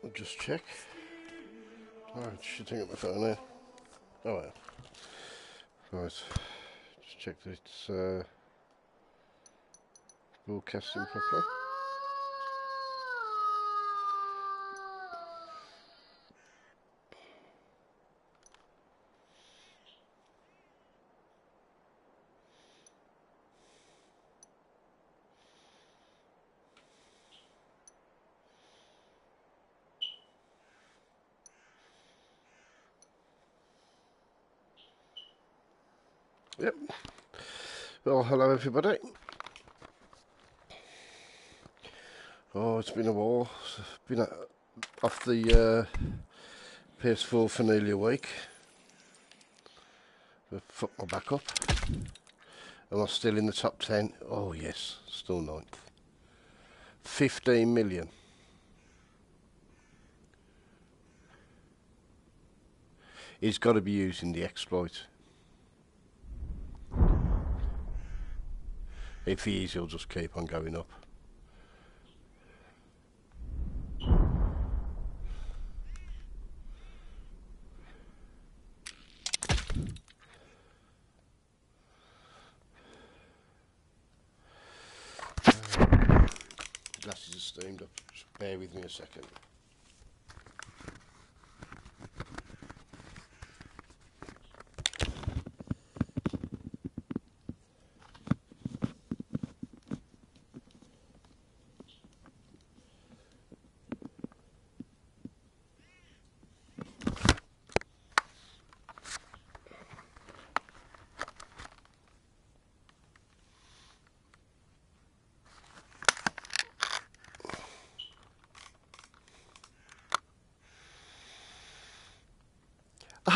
I'll just check. Oh, I should take up my phone there. Oh yeah. Right. Just check that it's broadcasting properly. Yep. Well, hello everybody. Oh, it's been a while. Been off the PS4 for nearly a week. I've fucked my back up. Am I still in the top 10? Oh yes, still 9th. 15 million. He's got to be using the exploit. If he is, he'll just keep on going up. Glasses are steamed up. Just bear with me a second.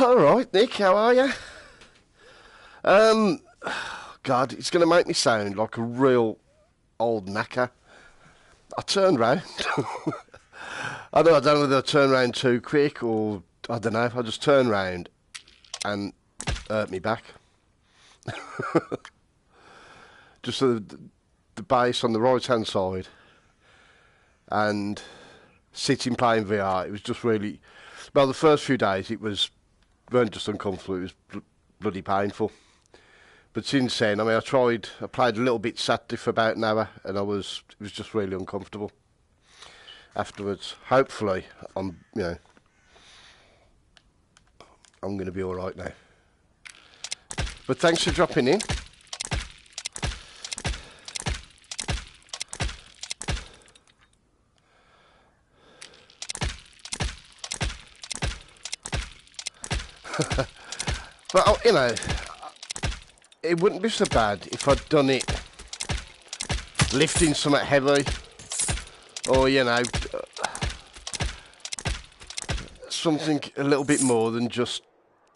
All right, Nick, how are you? God, it's going to make me sound like a real old knacker. I turned round. I don't know whether I turned round too quick or I don't know. I just turned round and hurt me back. Just the base on the right hand side and sitting playing VR. It was just really well. The first few days it weren't just uncomfortable. It was bloody painful. But since then, I mean, I played a little bit Saturday for about an hour, and it was just really uncomfortable. Afterwards, hopefully, I'm going to be all right now. But thanks for dropping in. But, it wouldn't be so bad if I'd done it lifting something heavy or, something a little bit more than just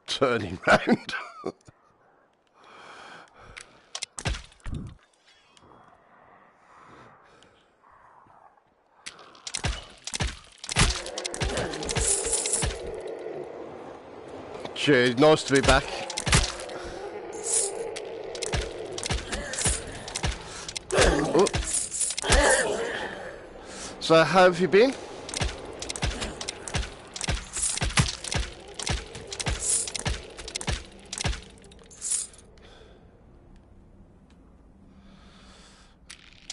turning round. Cheers, nice to be back. Oh. So how have you been?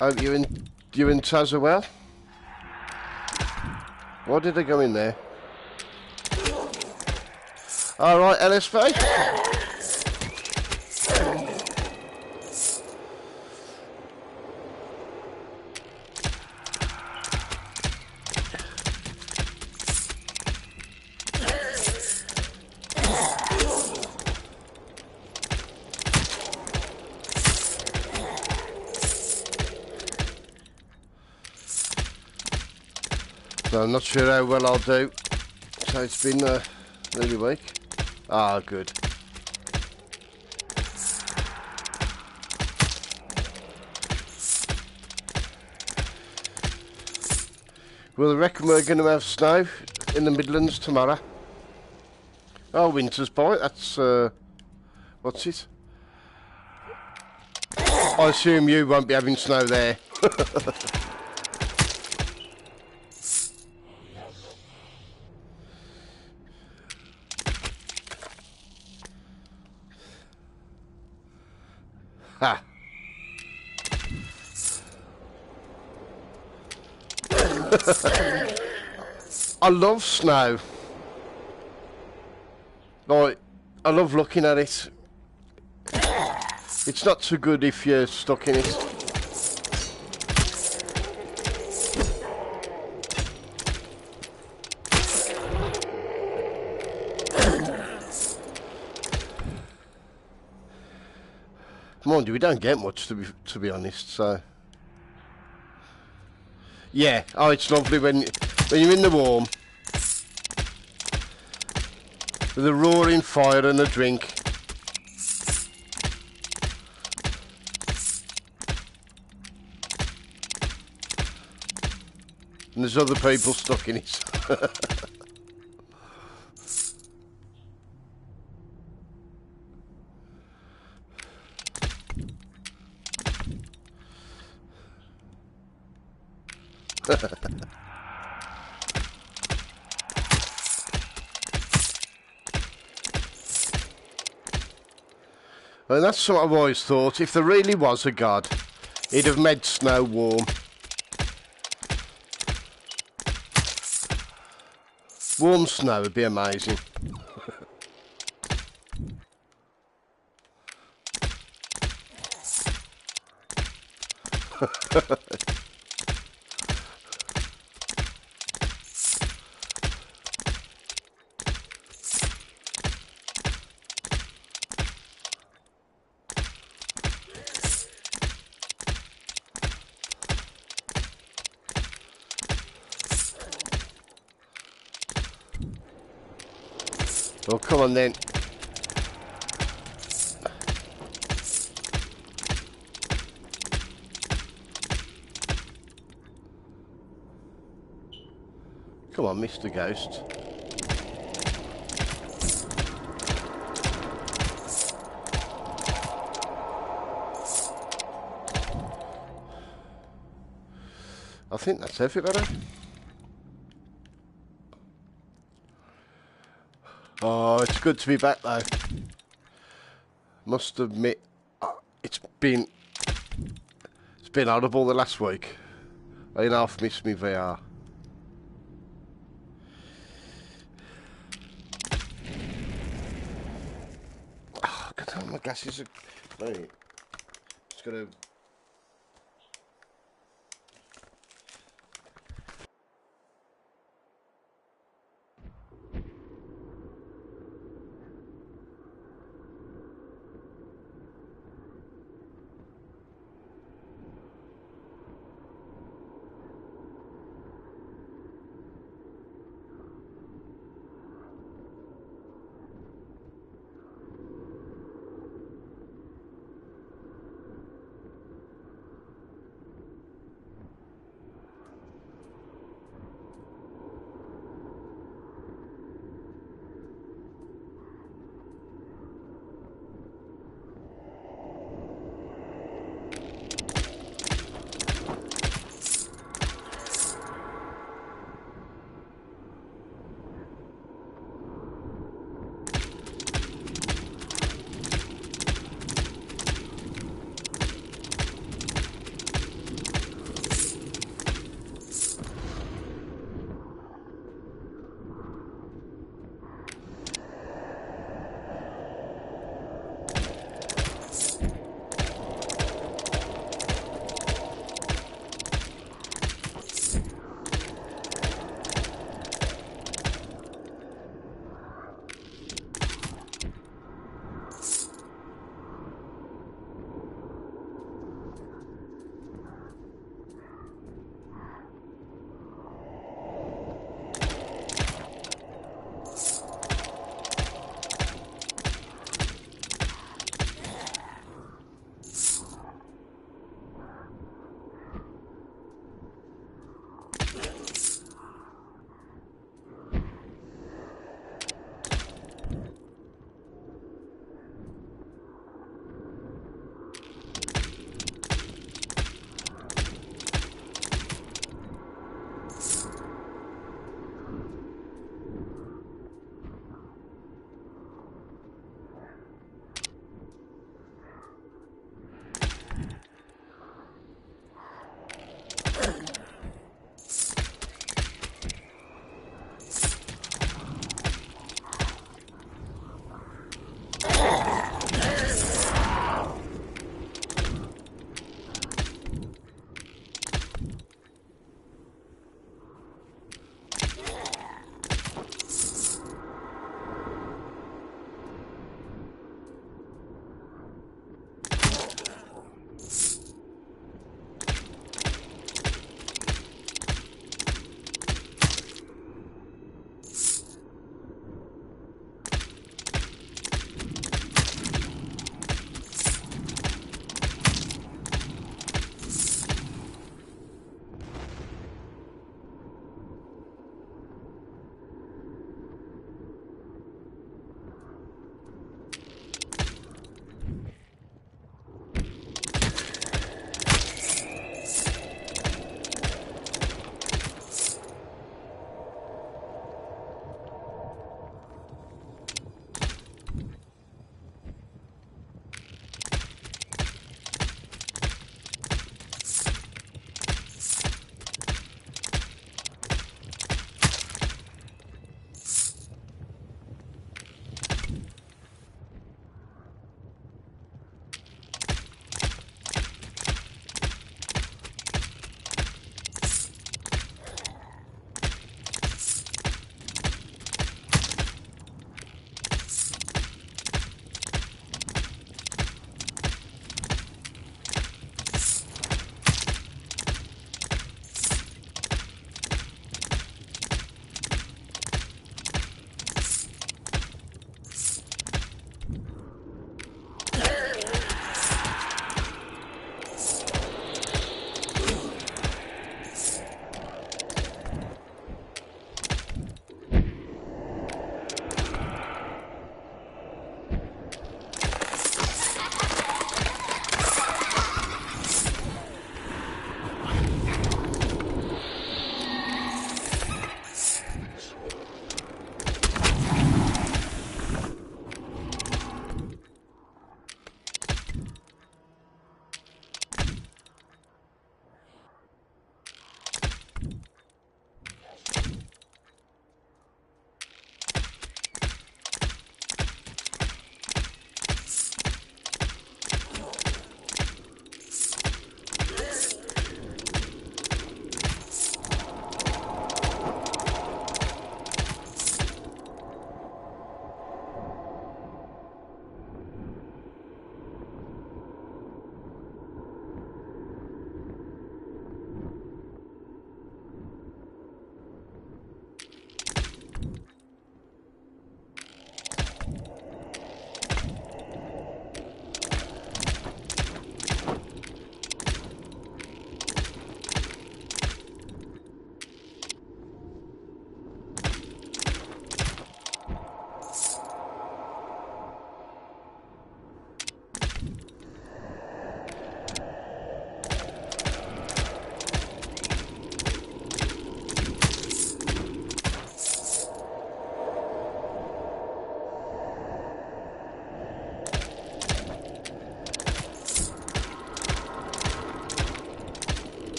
Hope you and Taz are well. Why did I go in there? All right, LSV. So I'm not sure how well I'll do. So it's been nearly a week. Ah, good. Well, I reckon we're going to have snow in the Midlands tomorrow. Oh, winter's by. That's, what's it? I assume you won't be having snow there. Ha! I love snow. Like, I love looking at it. It's not so good if you're stuck in it. Mind you, we don't get much to be honest. So yeah, oh, it's lovely when you're in the warm with a roaring fire and a drink. And there's other people stuck in it. And that's what I've always thought. If there really was a God, he'd have made snow warm. Warm snow would be amazing. Well, come on then. Come on, Mr. Ghost. I think that's everybody. Oh, it's good to be back though. Must admit, it's been horrible the last week. I half missed me VR. Oh, God, my glasses are... Right. Just gotta...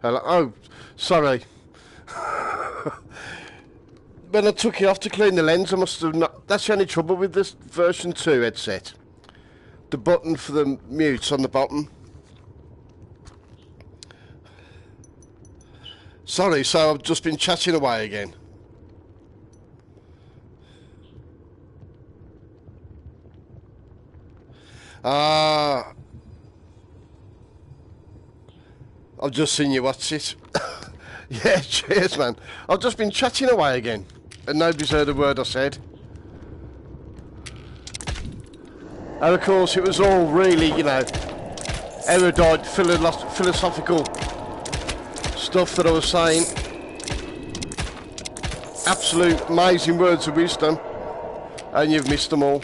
Oh, sorry. When I took it off to clean the lens, I must have not... That's the only trouble with this version 2 headset. The button for the mute's on the bottom. Sorry, so I've just been chatting away again. I've just seen you watch it. Yeah, cheers, man. I've just been chatting away again, and nobody's heard a word I said. And of course, it was all really, you know, erudite, philosophical stuff that I was saying. Absolute amazing words of wisdom, and you've missed them all.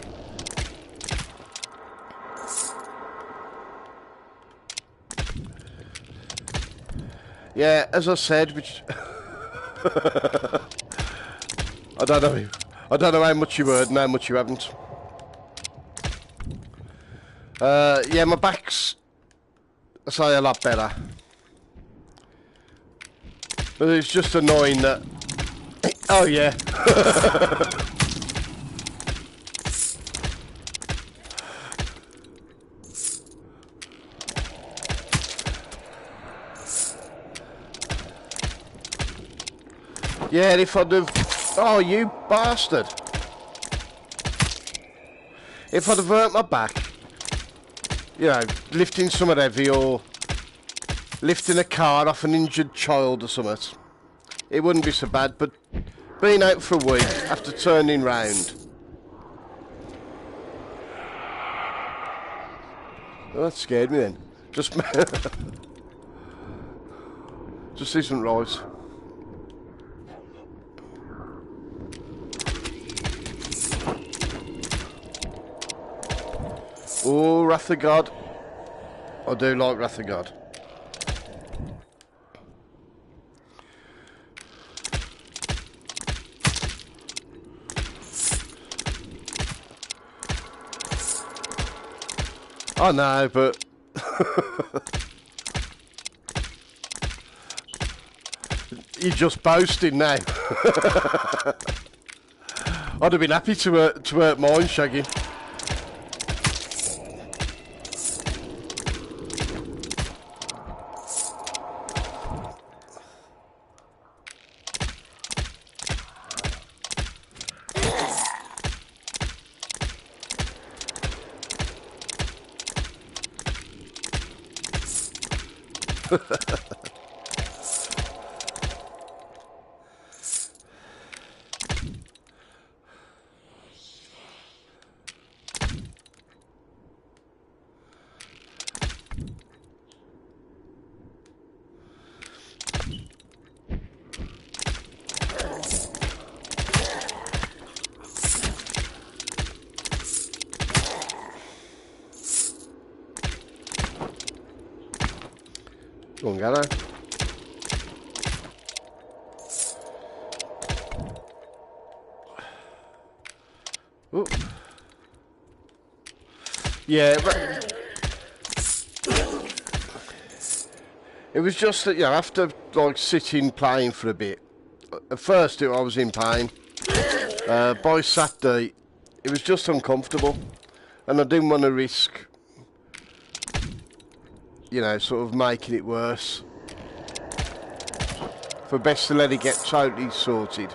Yeah, as I said, which I don't know how much you heard and how much you haven't. Yeah, my back's, I say, a lot better. But it's just annoying that... Oh, yeah. Yeah, if I'd have... Oh, you bastard. If I'd have hurt my back, you know, lifting something heavy or lifting a car off an injured child or something, it wouldn't be so bad, but being out for a week after turning round... Oh, that scared me then. Just isn't right. Oh, Wrath of God. I do like Wrath of God. I know, but... You're just boasting now. I'd have been happy to hurt mine, Shaggy. Go on, Gallo. Ooh. Yeah, it was just that, you know, after like sitting playing for a bit, at first I was in pain. By Saturday, it was just uncomfortable, and I didn't want to risk, you know, sort of making it worse. For best to let it get totally sorted.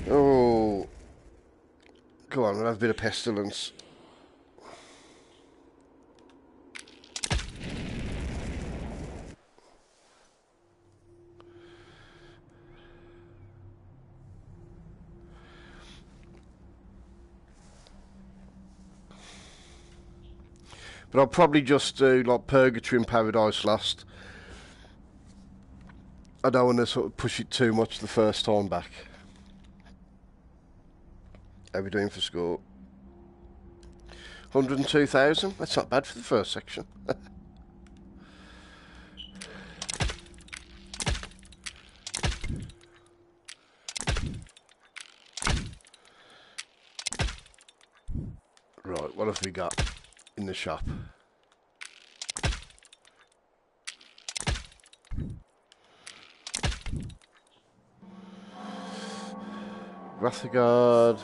Oh, come on, we'll have a bit of pestilence. But I'll probably just do like Purgatory and Paradise Lost. I don't want to sort of push it too much the first time back. How are we doing for score? 102,000? That's not bad for the first section. Right, what have we got in the shop? Wrath of God.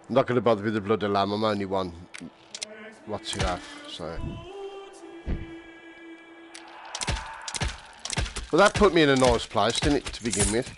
I'm not going to bother with the Blood of Lamb. I'm only one. What's it have? So. Well, that put me in a nice place, didn't it, to begin with?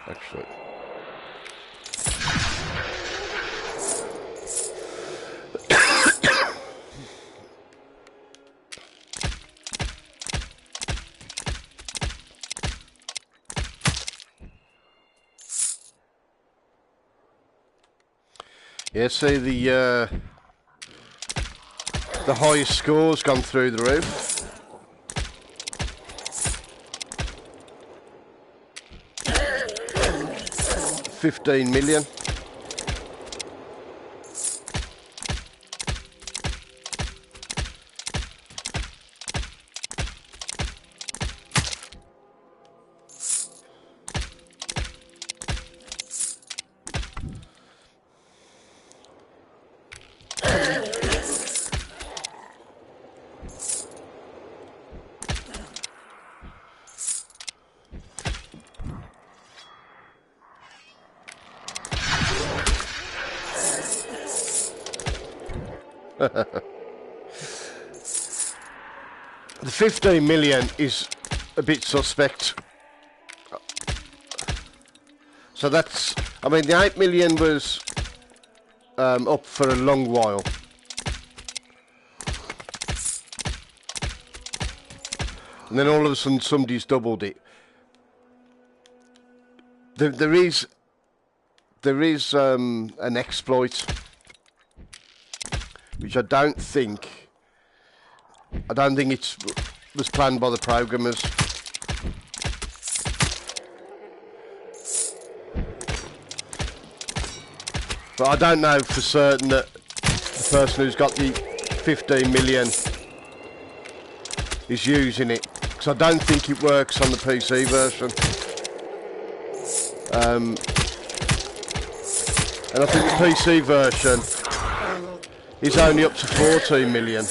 Actually. Yeah, see the highest score's gone through the roof. $15 million. The 15 million is a bit suspect. So that's, I mean, the 8 million was up for a long while. And then all of a sudden somebody's doubled it. There is an exploit, which I don't think it was planned by the programmers. But I don't know for certain that the person who's got the 15 million is using it, because I don't think it works on the PC version. And I think the PC version is only up to 14 million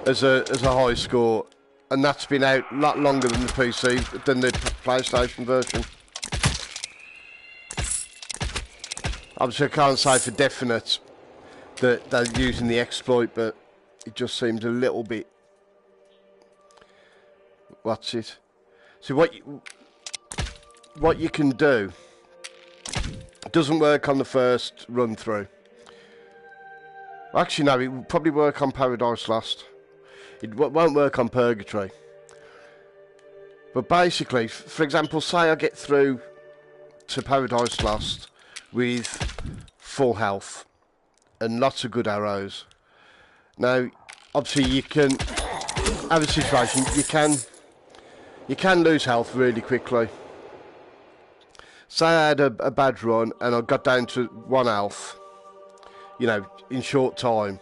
as a high score, and that's been out a lot longer than the PC, than the PlayStation version. Obviously I can't say for definite that they're using the exploit, but it just seems a little bit... What's it? So what you can do, it doesn't work on the first run through. Actually no, it will probably work on Paradise Lost. It won't work on Purgatory. But basically, for example, say I get through to Paradise Lost with full health and lots of good arrows. Now, obviously you can have a situation, you can lose health really quickly. Say I had a bad run and I got down to 1 health, you know, in short time.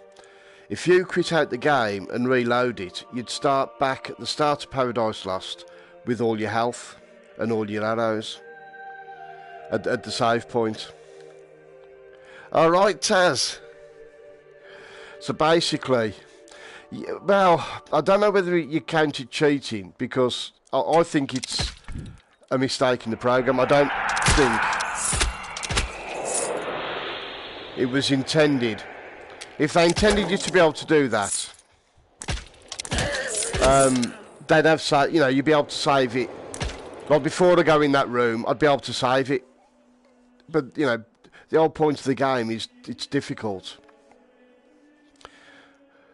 If you quit out the game and reload it, you'd start back at the start of Paradise Lost with all your health and all your arrows at the save point. Alright, Taz. So basically, well, I don't know whether you counted cheating, because I think it's a mistake in the program. I don't think it was intended. If they intended you to be able to do that, they'd have, you know, you'd be able to save it. Well, before I go in that room, I'd be able to save it. But, you know, the whole point of the game is it's difficult.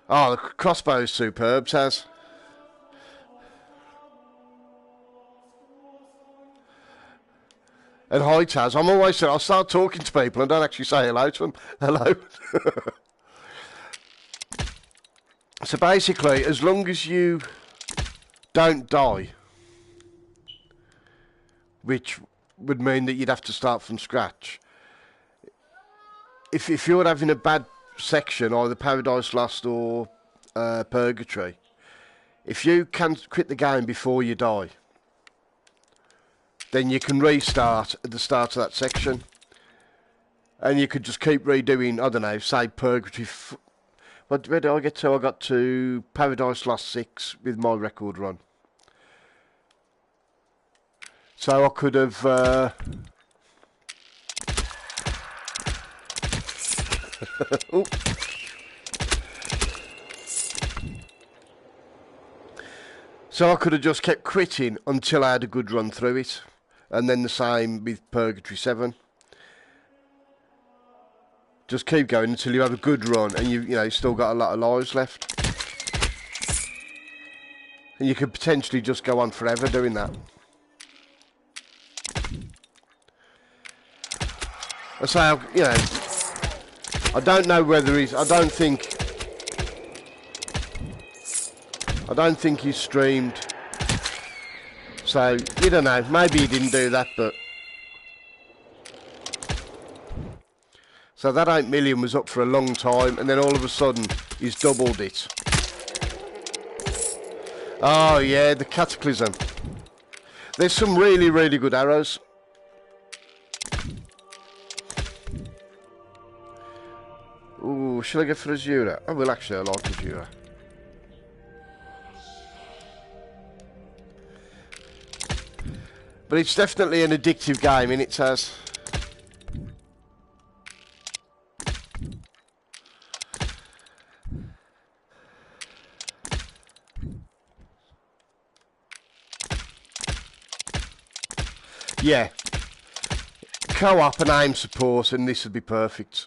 Oh, the crossbow is superb, Taz. And hi, Taz. I'm always saying, I'll start talking to people and don't actually say hello to them. Hello. So basically, as long as you don't die, which would mean that you'd have to start from scratch. If you're having a bad section, either Paradise Lost or Purgatory, if you can quit the game before you die, then you can restart at the start of that section. And you could just keep redoing, I don't know, say Purgatory. Where did I get to? I got to Paradise Lost 6 with my record run. So I could have... So I could have just kept quitting until I had a good run through it. And then the same with Purgatory 7. Just keep going until you have a good run and you still got a lot of lives left. And you could potentially just go on forever doing that. So, I don't know whether he's... I don't think he's streamed. So, you don't know. Maybe he didn't do that, but... So that 8 million was up for a long time, and then all of a sudden, he's doubled it. Oh, yeah, the Cataclysm. There's some really, really good arrows. Ooh, shall I go for Azura? I will actually, I like Azura. But it's definitely an addictive game, and it has... Yeah. Co-op and aim support, and this would be perfect.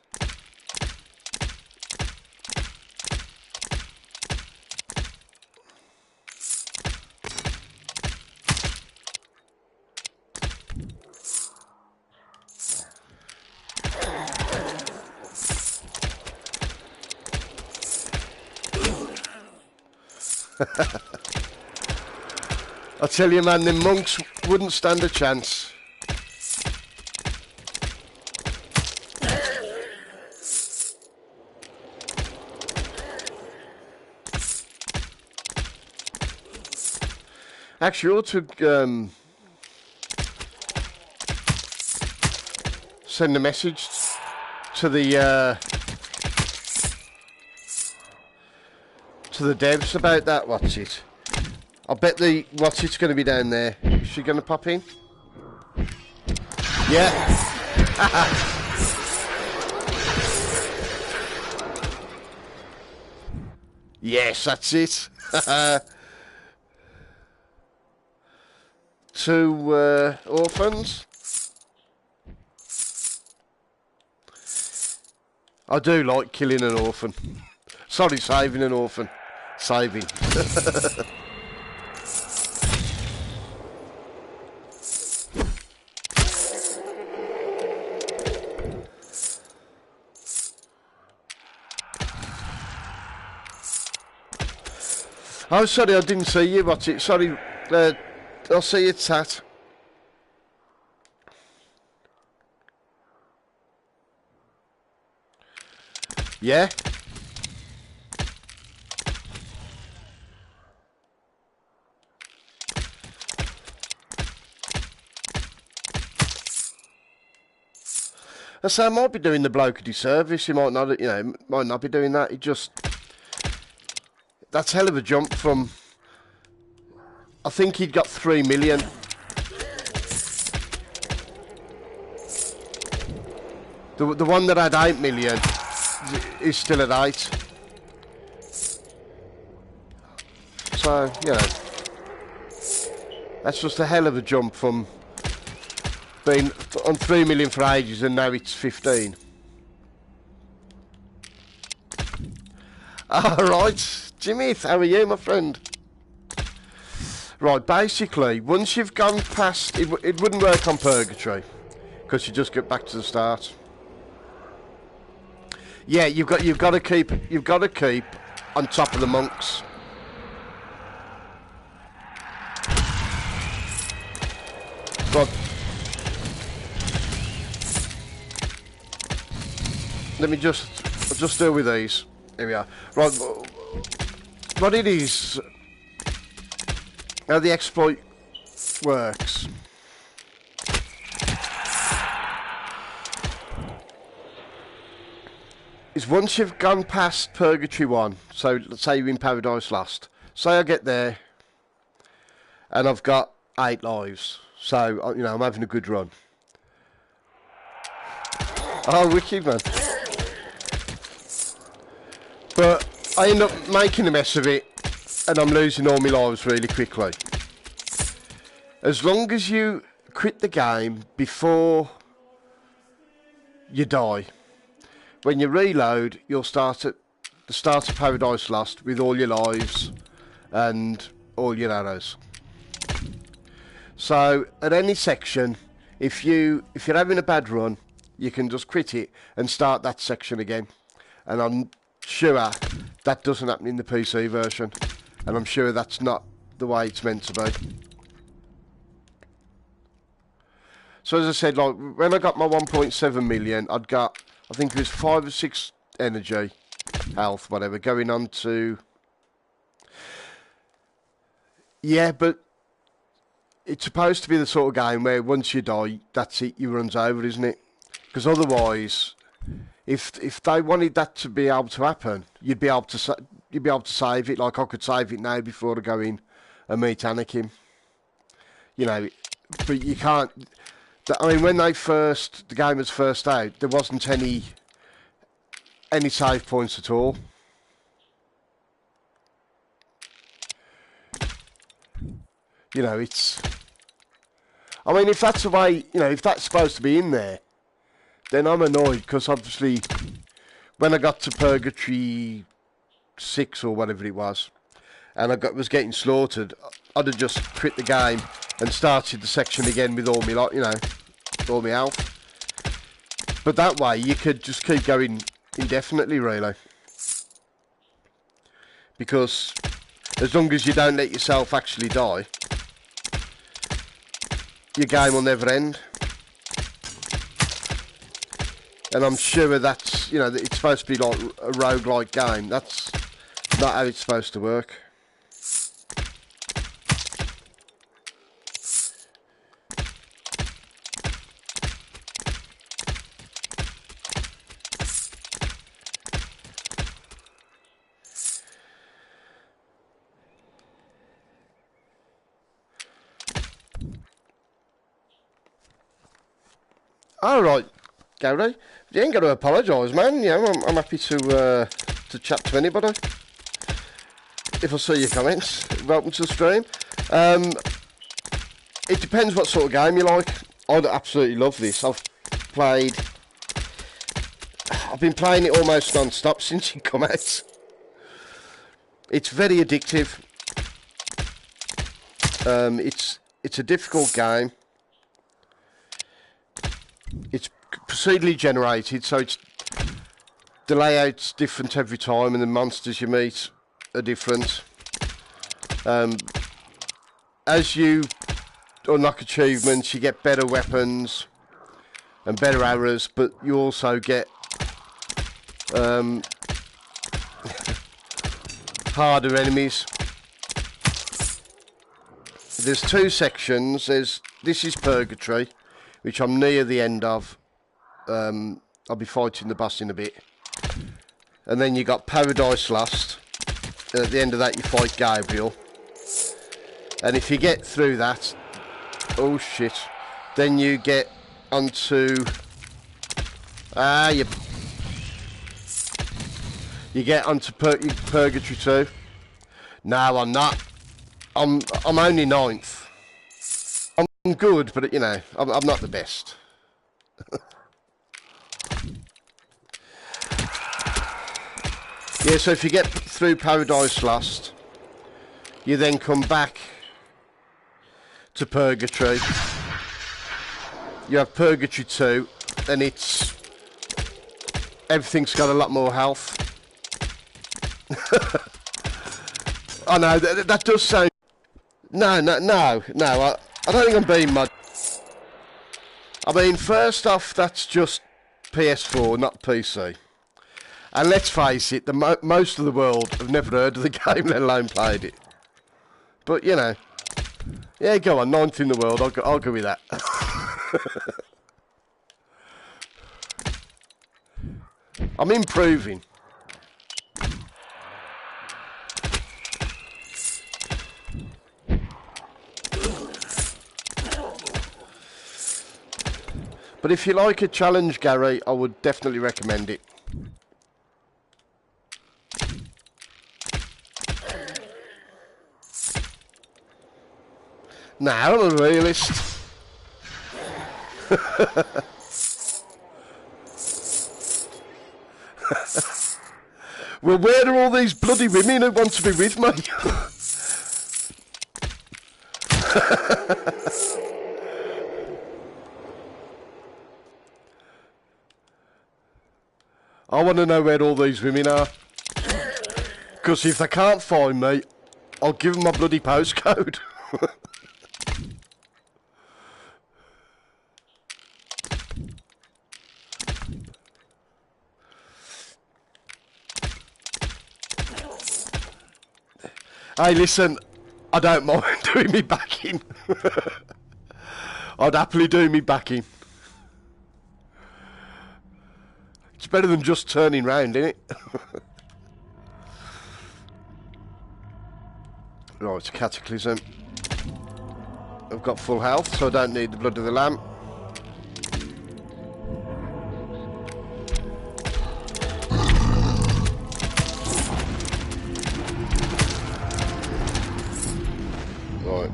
I tell you, man, the monks wouldn't stand a chance. Actually, you ought to send a message to the devs about that. What's it? I bet the what's it's going to be down there. Is she going to pop in? Yeah. Yes, that's it. 2 orphans. I do like killing an orphan. Sorry, saving an orphan. Saving. Oh, sorry, I didn't see you. What's it? Sorry, I'll see you, Tat. Yeah? I say I might be doing the bloke a disservice. He might not, might not be doing that. He just... That's a hell of a jump from... I think he'd got 3 million. The one that had 8 million is still at 8. So, that's just a hell of a jump from being on 3 million for ages and now it's 15. Alright. Jimmy, how are you, my friend? Right, basically, once you've gone past... It wouldn't work on Purgatory, because you just get back to the start. Yeah, you've got to keep on top of the monks. Right. Let me just... I'll just deal with these. Here we are. Right, what it is, how the exploit works. Is once you've gone past Purgatory 1, so let's say you're in Paradise Lost. Say I get there, and I've got 8 lives. So, you know, I'm having a good run. Oh, wicked, man. But I end up making a mess of it, and I'm losing all my lives really quickly. As long as you quit the game before you die, when you reload, you'll start at the start of Paradise Lost with all your lives and all your arrows. So at any section, if you're having a bad run, you can just quit it and start that section again. And I'm sure that doesn't happen in the PC version, and I'm sure that's not the way it's meant to be. So as I said, like when I got my 1.7 million, I'd got, I think it was 5 or 6 energy, health, whatever, going on to... Yeah, but it's supposed to be the sort of game where once you die, that's it, you runs over, isn't it? Because otherwise, if they wanted that to be able to happen, you'd be able to save it. Like I could save it now before I go in and meet Anakin. You know, but you can't. I mean, when the game was first out, there wasn't any save points at all. You know, it's... I mean, if that's the way, you know, if that's supposed to be in there, then I'm annoyed, because obviously, when I got to Purgatory 6 or whatever it was, and was getting slaughtered, I'd have just quit the game and started the section again with all my, you know, all my health. But that way, you could just keep going indefinitely, really. Because as long as you don't let yourself actually die, your game will never end. And I'm sure that's, you know, that it's supposed to be like a roguelike game. That's not how it's supposed to work. All right, Gary, you ain't got to apologise, man. Yeah, I'm happy to chat to anybody. If I see your comments, welcome to the stream. It depends what sort of game you like. I'd absolutely love this. I've been playing it almost non-stop since it come out. It's very addictive. It's a difficult game. It's procedurally generated, so the layout's different every time, and the monsters you meet are different. As you unlock achievements, you get better weapons and better arrows, but you also get harder enemies. There's 2 sections. This is Purgatory, which I'm near the end of. I'll be fighting the boss in a bit. And then you got Paradise Lost. And at the end of that you fight Gabriel. And if you get through that... Oh shit. Then you get onto... You get onto Purgatory 2. No, I'm not. I'm only 9th. I'm good, but you know, I'm not the best. Yeah, so if you get through Paradise Lost, you then come back to Purgatory. You have Purgatory 2, and everything's got a lot more health. I know, that does sound... No, I don't think I'm being mud. I mean, first off, that's just PS4, not PC. And let's face it, most of the world have never heard of the game, let alone played it. But, you know, yeah, go on, 9th in the world, I'll go with that. I'm improving. But if you like a challenge, Gary, I would definitely recommend it. Nah, I'm a realist. Well, where are all these bloody women who want to be with me? I want to know where all these women are. Because if they can't find me, I'll give them my bloody postcode. Hey, listen, I don't mind doing me backing. I'd happily do me backing. It's better than just turning round, isn't it? Right, it's a cataclysm. I've got full health, so I don't need the blood of the lamb. Right.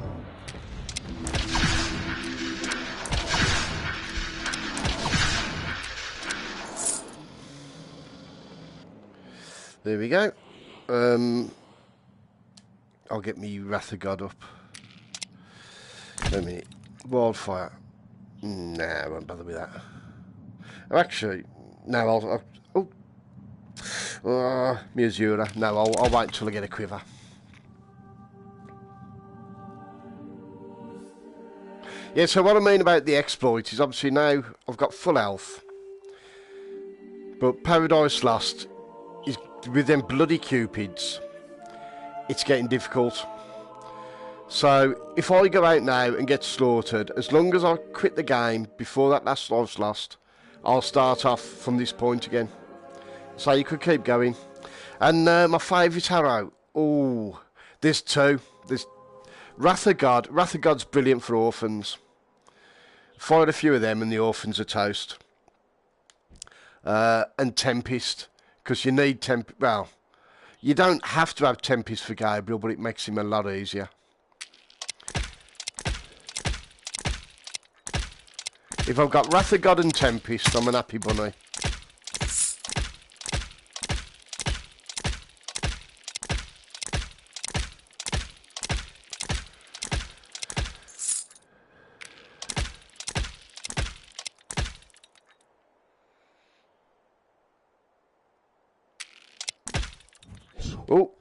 There we go. I'll get me Wrath of God up. Wait a minute. Wildfire. Nah, I won't bother with that. Oh, actually, no, Miazura. No, I'll wait until I get a quiver. Yeah, so what I mean about the exploit is obviously now I've got full health. But Paradise Lost is with them bloody cupids. It's getting difficult. So if I go out now and get slaughtered, as long as I quit the game before that last life's lost, I'll start off from this point again. So you could keep going. And my favourite arrow, oh, there's two. There's Wrath of God. Wrath of God's brilliant for orphans. Fired a few of them and the orphans are toast. And Tempest, because you need well, you don't have to have Tempest for Gabriel, but it makes him a lot easier. If I've got Wrath of God and Tempest, I'm an happy bunny. Oh,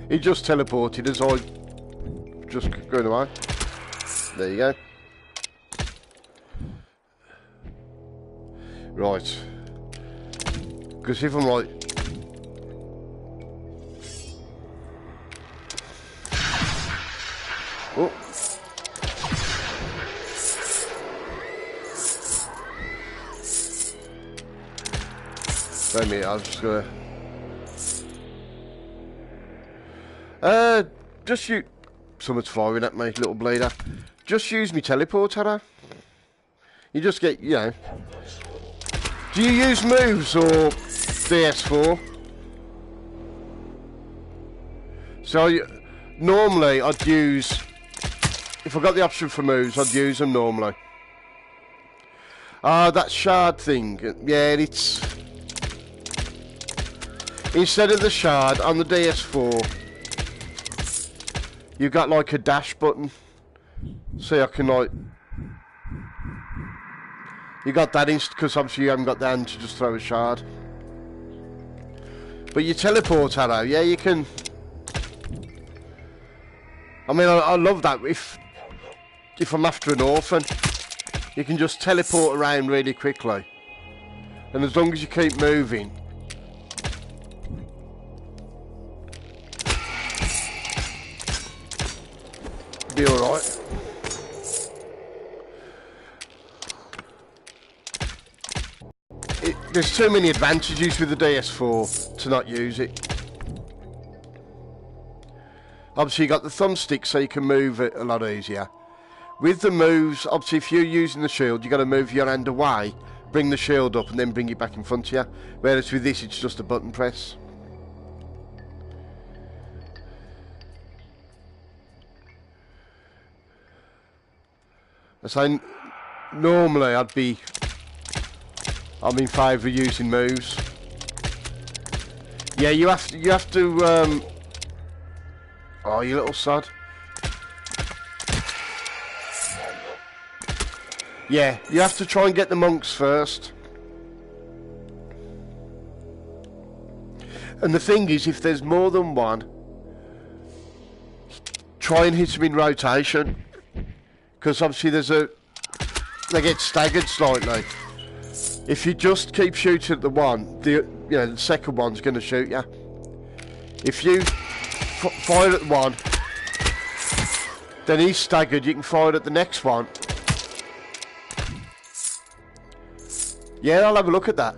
he just teleported as I just going away. There you go. Right, because if I'm right, oh, wait a minute, I was just gonna. Just shoot. Someone's firing at me, little bleeder. Just use me teleport, Hannah. You just get, you know. Do you use moves or DS4? So, normally I'd use. If I got the option for moves, I'd use them normally. That shard thing. Yeah, it's. Instead of the shard on the DS4. You've got like a dash button, so I can like. You got that because obviously you haven't got the hand to just throw a shard. But you teleport arrow, yeah, you can. I mean, I love that. If I'm after an orphan, you can just teleport around really quickly, And as long as you keep moving, be alright. There's too many advantages with the DS4 to not use it. Obviously you got the thumbstick so you can move it a lot easier. With the moves, obviously if you're using the shield, you got to move your hand away, bring the shield up and then bring it back in front of you. Whereas with this it's just a button press. I say normally I'm in favour of using moves. Yeah, you have to oh, you little sod. Yeah, you have to try and get the monks first. And the thing is, if there's more than one, try and hit them in rotation. Because obviously they get staggered slightly. If you just keep shooting at the one, the second one's going to shoot you. If you fire at one, then he's staggered, you can fire at the next one. Yeah, I'll have a look at that.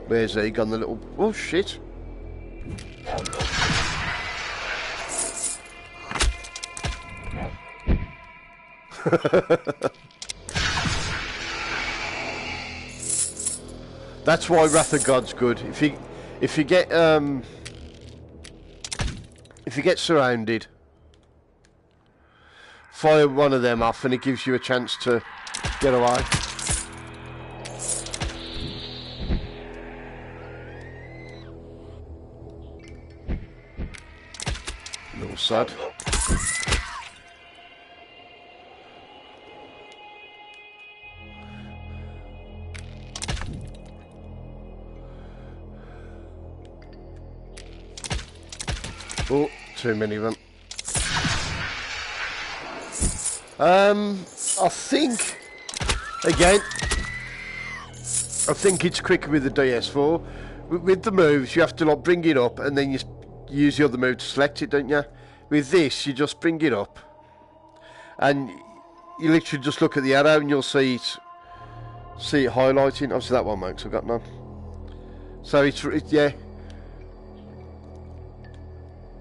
Where's he gone, the little... Oh, shit. That's why Wrath of God's good. If you get surrounded, fire one of them off and it gives you a chance to get away. Little sod. Oh, too many of them. I think, again, it's quicker with the DS4. With the moves, you have to like bring it up and then you use the other move to select it, don't you? With this, you just bring it up and you literally just look at the arrow and you'll see it highlighting. Obviously that one won't, 'cause I've got none. So it's yeah.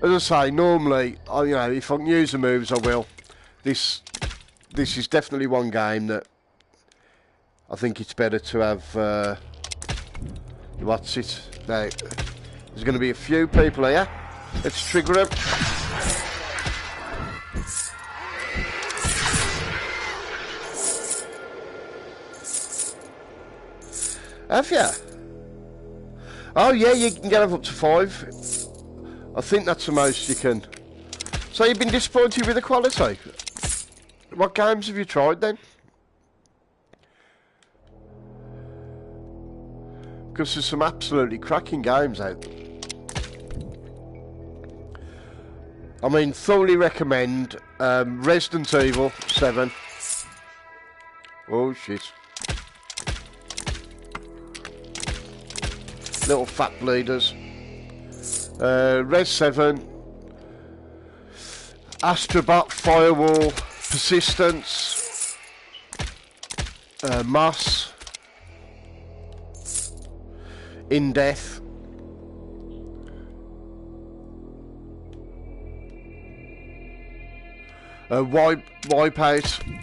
As I say, normally, if I can use the moves, I will. This is definitely one game that I think it's better to have. What's it? Now, there's going to be a few people here. Let's trigger them. Have you? Oh yeah, you can get up to 5. I think that's the most you can. So you've been disappointed with the quality? What games have you tried then? Because there's some absolutely cracking games out. I mean, thoroughly recommend Resident Evil 7. Oh shit. Little fat bleeders. Res 7, Astrobot, Firewall, Persistence, Moss, In Death, Wipeout.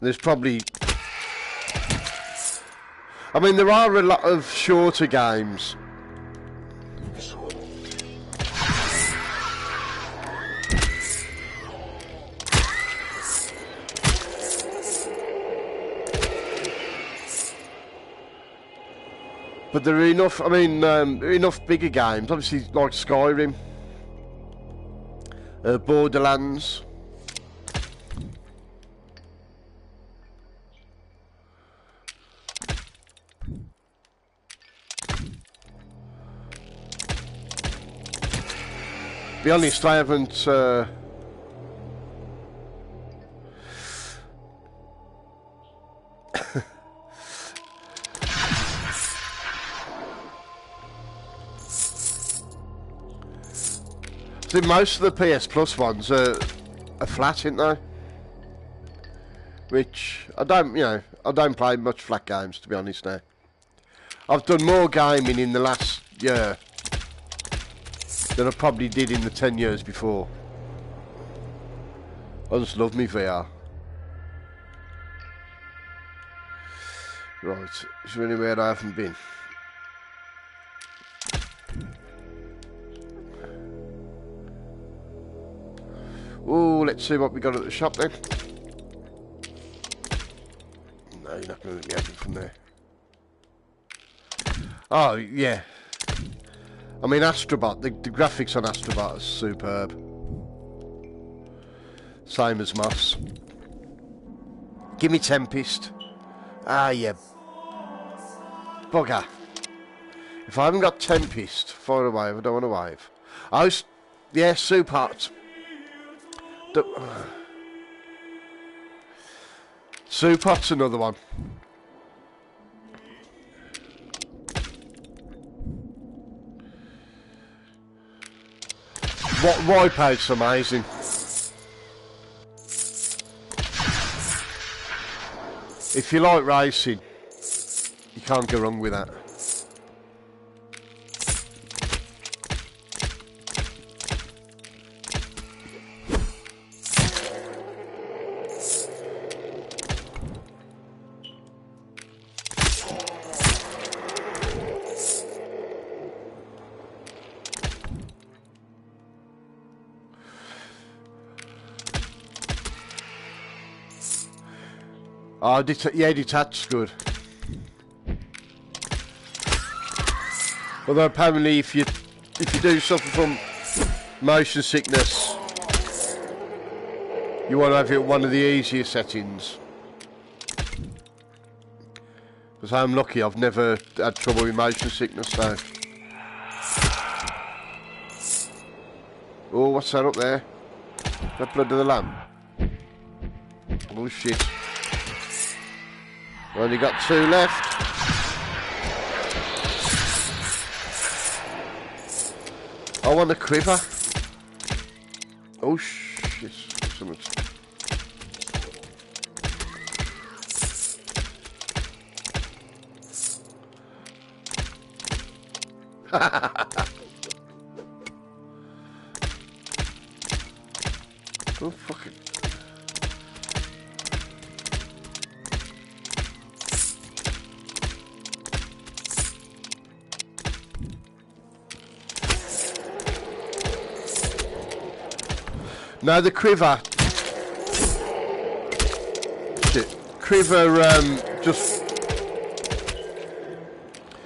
There's probably... I mean, there are a lot of shorter games. But there are enough, I mean, there are enough bigger games, obviously like Skyrim, Borderlands. Be honest, I haven't. See, most of the PS Plus ones are flat, aren't they? Which I don't, I don't play much flat games, to be honest. Now, I've done more gaming in the last year than I probably did in the 10 years before. I just love me VR. Right, is there anywhere I haven't been? Oh, let's see what we got at the shop then. No, you're not going to let me open from there. Oh, yeah. I mean, Astrobot, the graphics on Astrobot are superb. Same as Moss. Give me Tempest. Ah, yeah. Bugger. If I haven't got Tempest, fire away, I don't want to wave. I was, yeah, Supot. Supot's another one. Wipeout's amazing. If you like racing, you can't go wrong with that. Oh, yeah, detached's good. Although apparently, if you do suffer from motion sickness, you want to have it at one of the easier settings. Because I'm lucky, I've never had trouble with motion sickness. So, oh, what's that up there? That blood of the lamb. Oh shit. Only got 2 left. I want a quiver. Oh shit. Something. Oh fuck it. No, the quiver. Shit. Quiver just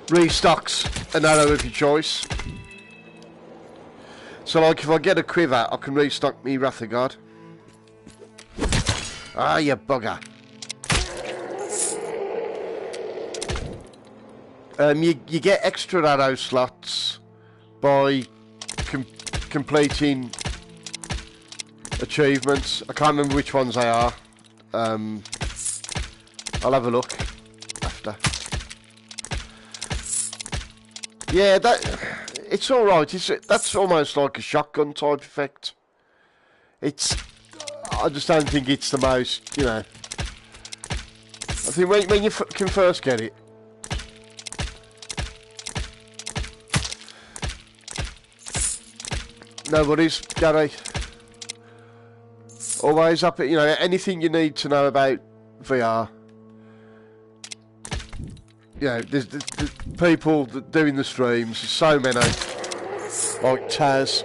restocks an arrow of your choice. So, like, if I get a quiver, I can restock me Wrath of God. Ah, you bugger. You get extra arrow slots by completing achievements. I can't remember which ones they are. I'll have a look after. Yeah, it's all right. That's almost like a shotgun type effect. I just don't think it's the most, I think when you can first get it, no worries, Gary. Always up at, anything you need to know about VR. There's people doing the streams, there's so many. Like Taz,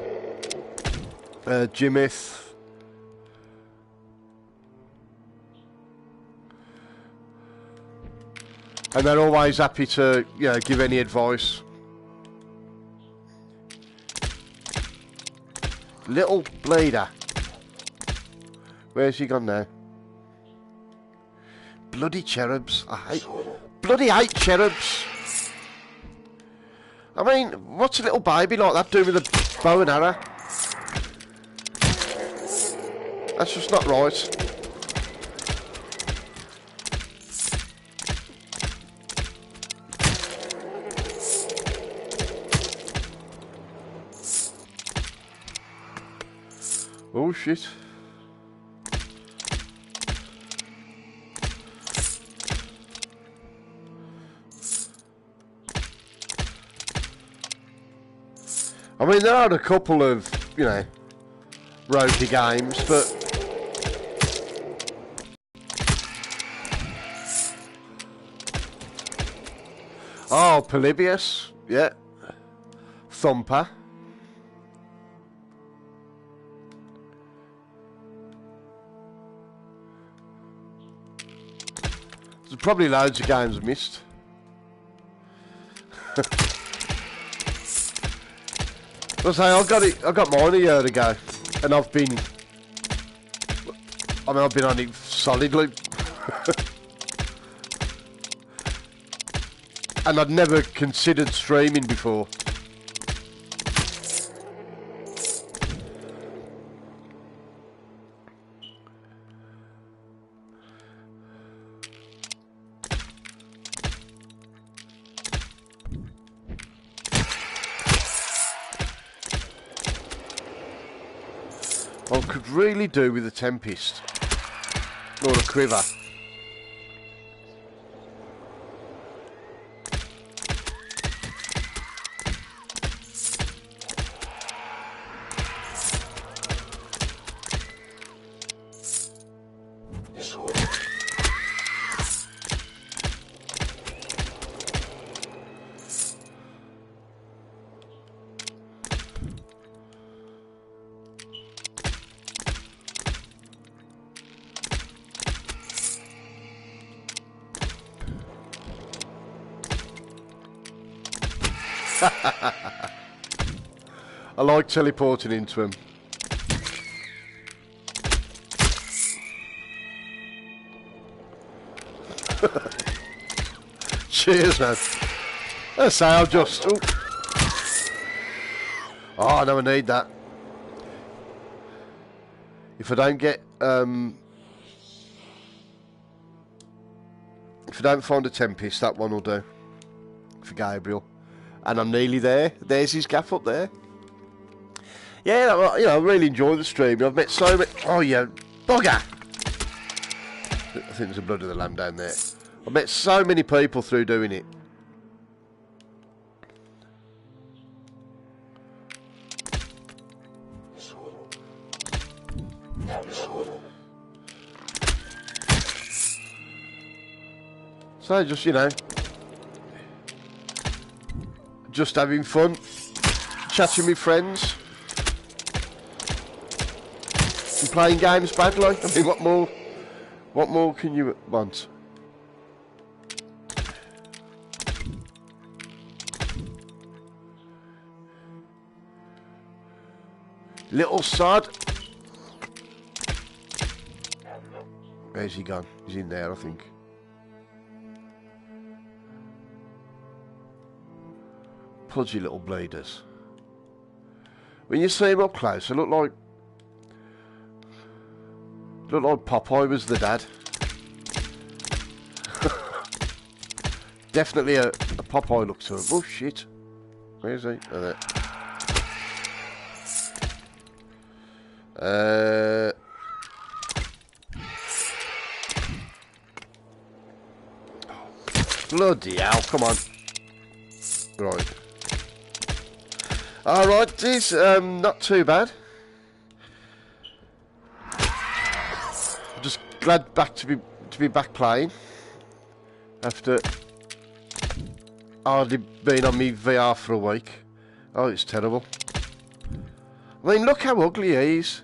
Jimith. And they're always happy to, you know, give any advice. Little bleeder. Where's he gone now? Bloody cherubs. Bloody hate cherubs. I mean, what's a little baby like that doing with a bow and arrow? That's just not right. Oh shit. I mean, there are a couple of, you know, ropey games, but oh, Polybius, yeah. Thumper. There's probably loads of games missed. I say I got mine a year ago, and I've been on it solidly, and I'd never considered streaming before. I could really do with a Tempest or a Quiver. I like teleporting into him. Cheers, man. Let's say I'll just... Oh, no, I need that. If I don't get... if I don't find a Tempest, that one will do. For Gabriel. And I'm nearly there. There's his gaff up there. Yeah, you know, I really enjoy the stream. I've met so many... Oh, yeah. Bugger! I think there's a blood of the lamb down there. I've met so many people through doing it. So, just, you know... Just having fun, chatting with friends, and playing games badly. I mean, what more can you want? Little sod. Where's he gone? He's in there, I think. Pudgy little bleeders. When you see him up close, they look like Popeye was the dad. Definitely a Popeye look to him. Oh shit! Where is he? Oh, there. Bloody hell! Come on. Right. Alright, this not too bad. I'm just glad to be back playing after hardly been on me VR for a week. Oh, it's terrible. I mean, look how ugly he is.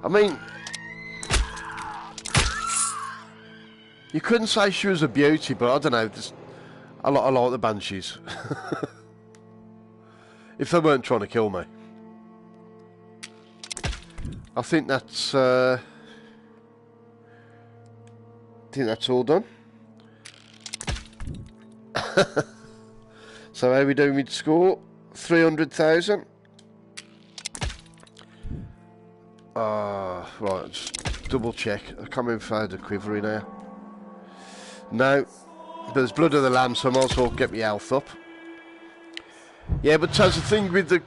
I mean, you couldn't say she was a beauty, but I don't know. I like the banshees. If they weren't trying to kill me. I think that's all done. So how are we doing with score? 300,000. Right, just double check. I can't remember if I had a quiver in here. No, but there's blood of the lamb, so I might as well get my health up. Yeah, but that's the thing with the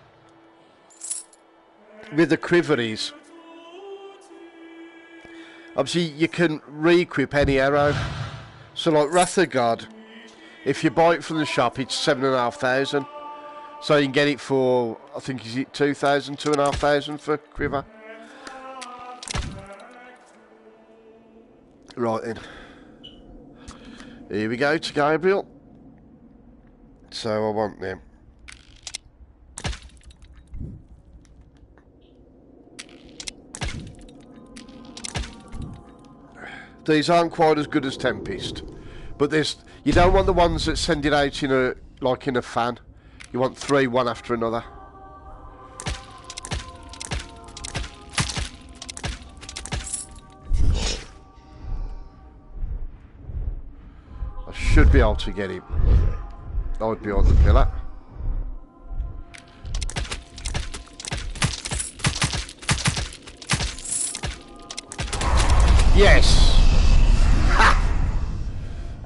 quiver is, obviously you can re-equip any arrow. So like Wrath of God, if you buy it from the shop, it's 7,500. So you can get it for, I think, is it 2,000, 2,500 for quiver. Right then. Here we go to Gabriel. So I want them. These aren't quite as good as Tempest, but you don't want the ones that send it out in a fan. You want 3, one after another. I should be able to get him. I would be on the pillar. Yes!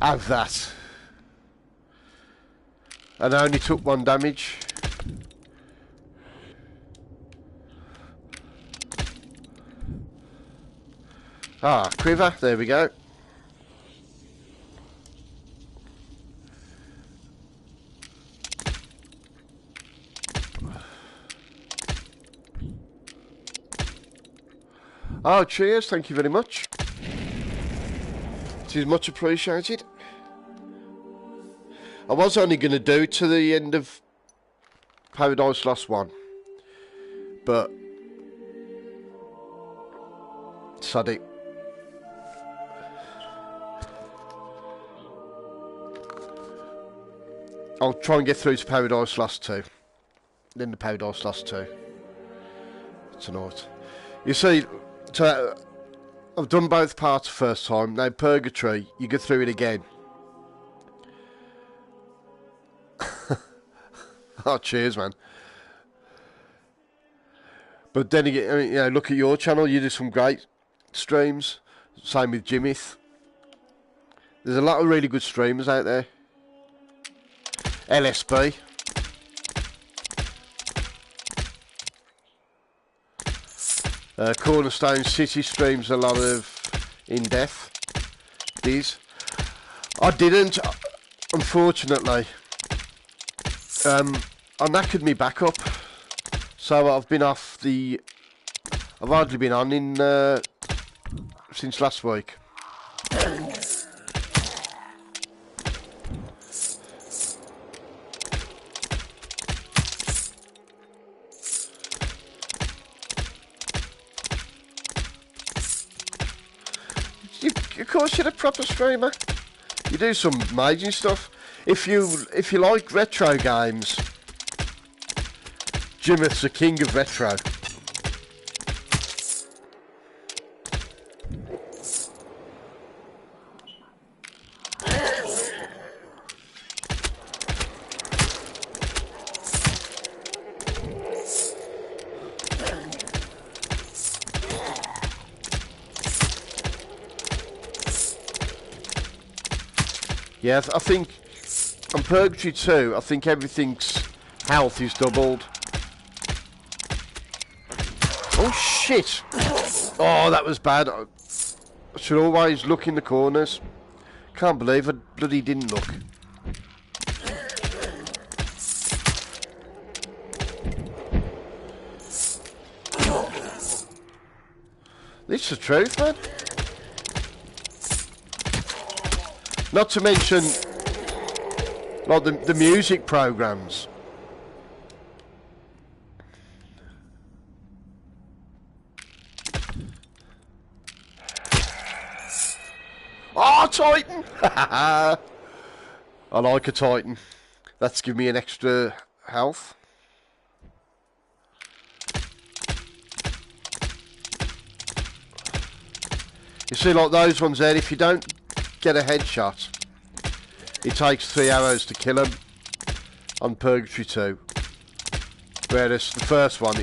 Have that. And I only took 1 damage. Quiver, there we go. Oh, cheers, thank you very much. It is much appreciated. I was only going to do to the end of Paradise Lost 1, but sod it. I'll try and get through to Paradise Lost 2, then the Paradise Lost 2 tonight. You see, so I've done both parts the first time. Now Purgatory, you go through it again. Oh, cheers, man. But then again, I mean, you know, look at your channel. You do some great streams. Same with Jimmyth. There's a lot of really good streamers out there. LSB. Cornerstone City streams a lot of in-depth. These. I didn't, unfortunately. I knackered me back up, so I've been off I've hardly been on since last week. Of course you're a proper streamer. You do some amazing stuff. If you like retro games, Jimmyth's the king of retro. Yeah, I think on Purgatory 2, I think everything's health is doubled. Oh shit! Oh, that was bad. I should always look in the corners. Can't believe I bloody didn't look. This is the truth, man. Not to mention, like the music programs. Oh, Titan! I like a Titan. That's give me an extra health. You see, like those ones there, if you don't get a headshot, it takes 3 arrows to kill them on Purgatory 2. Whereas the first one,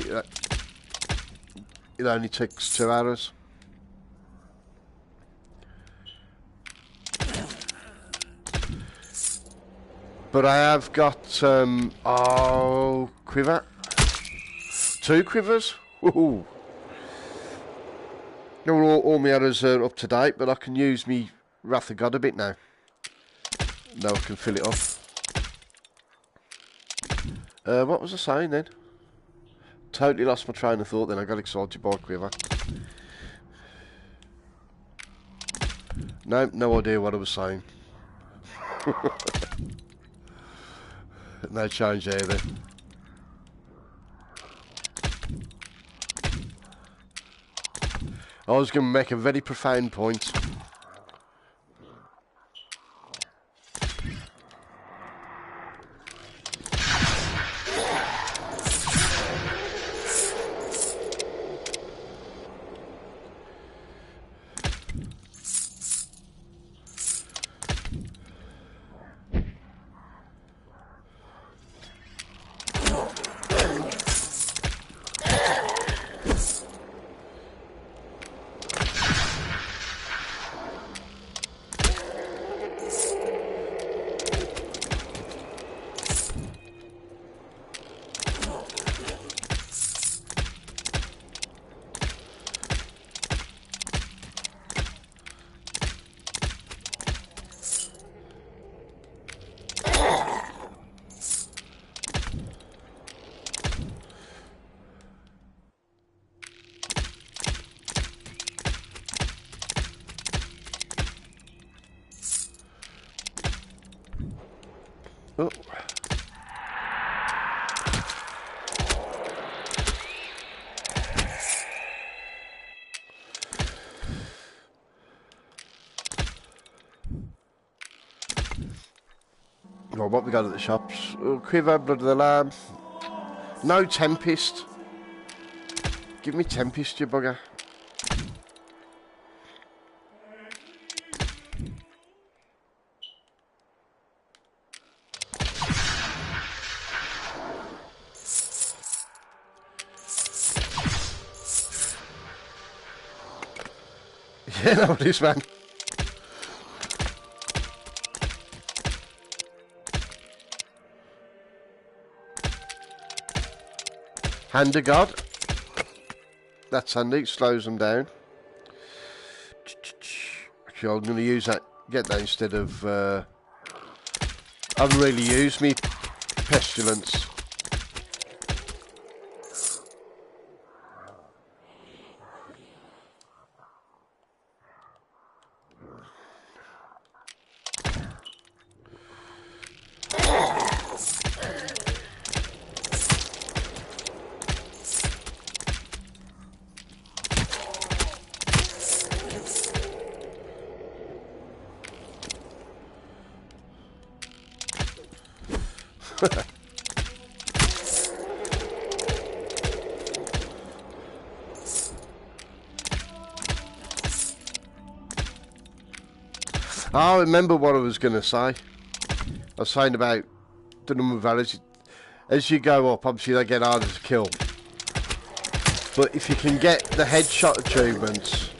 it only takes 2 arrows. But I have got, quiver. 2 quivers? Woohoo! All my arrows are up to date, but I can use me Wrath of God a bit now. Now I can fill it up. What was I saying then? Totally lost my train of thought then. I got excited by quiver. No idea what I was saying. No change there then. I was going to make a very profound point. Oh. Well, what we got at the shops? Quiver, Blood of the Lamb. No Tempest. Give me Tempest, you bugger. Yeah, no, it is, man. Hand of God. That's handy, it slows them down. Actually, I'm going to use that, get that instead of... I haven't really used me Pestilence. I remember what I was going to say. I was saying about the number of arrows. As you go up, obviously they get harder to kill. But if you can get the headshot achievements,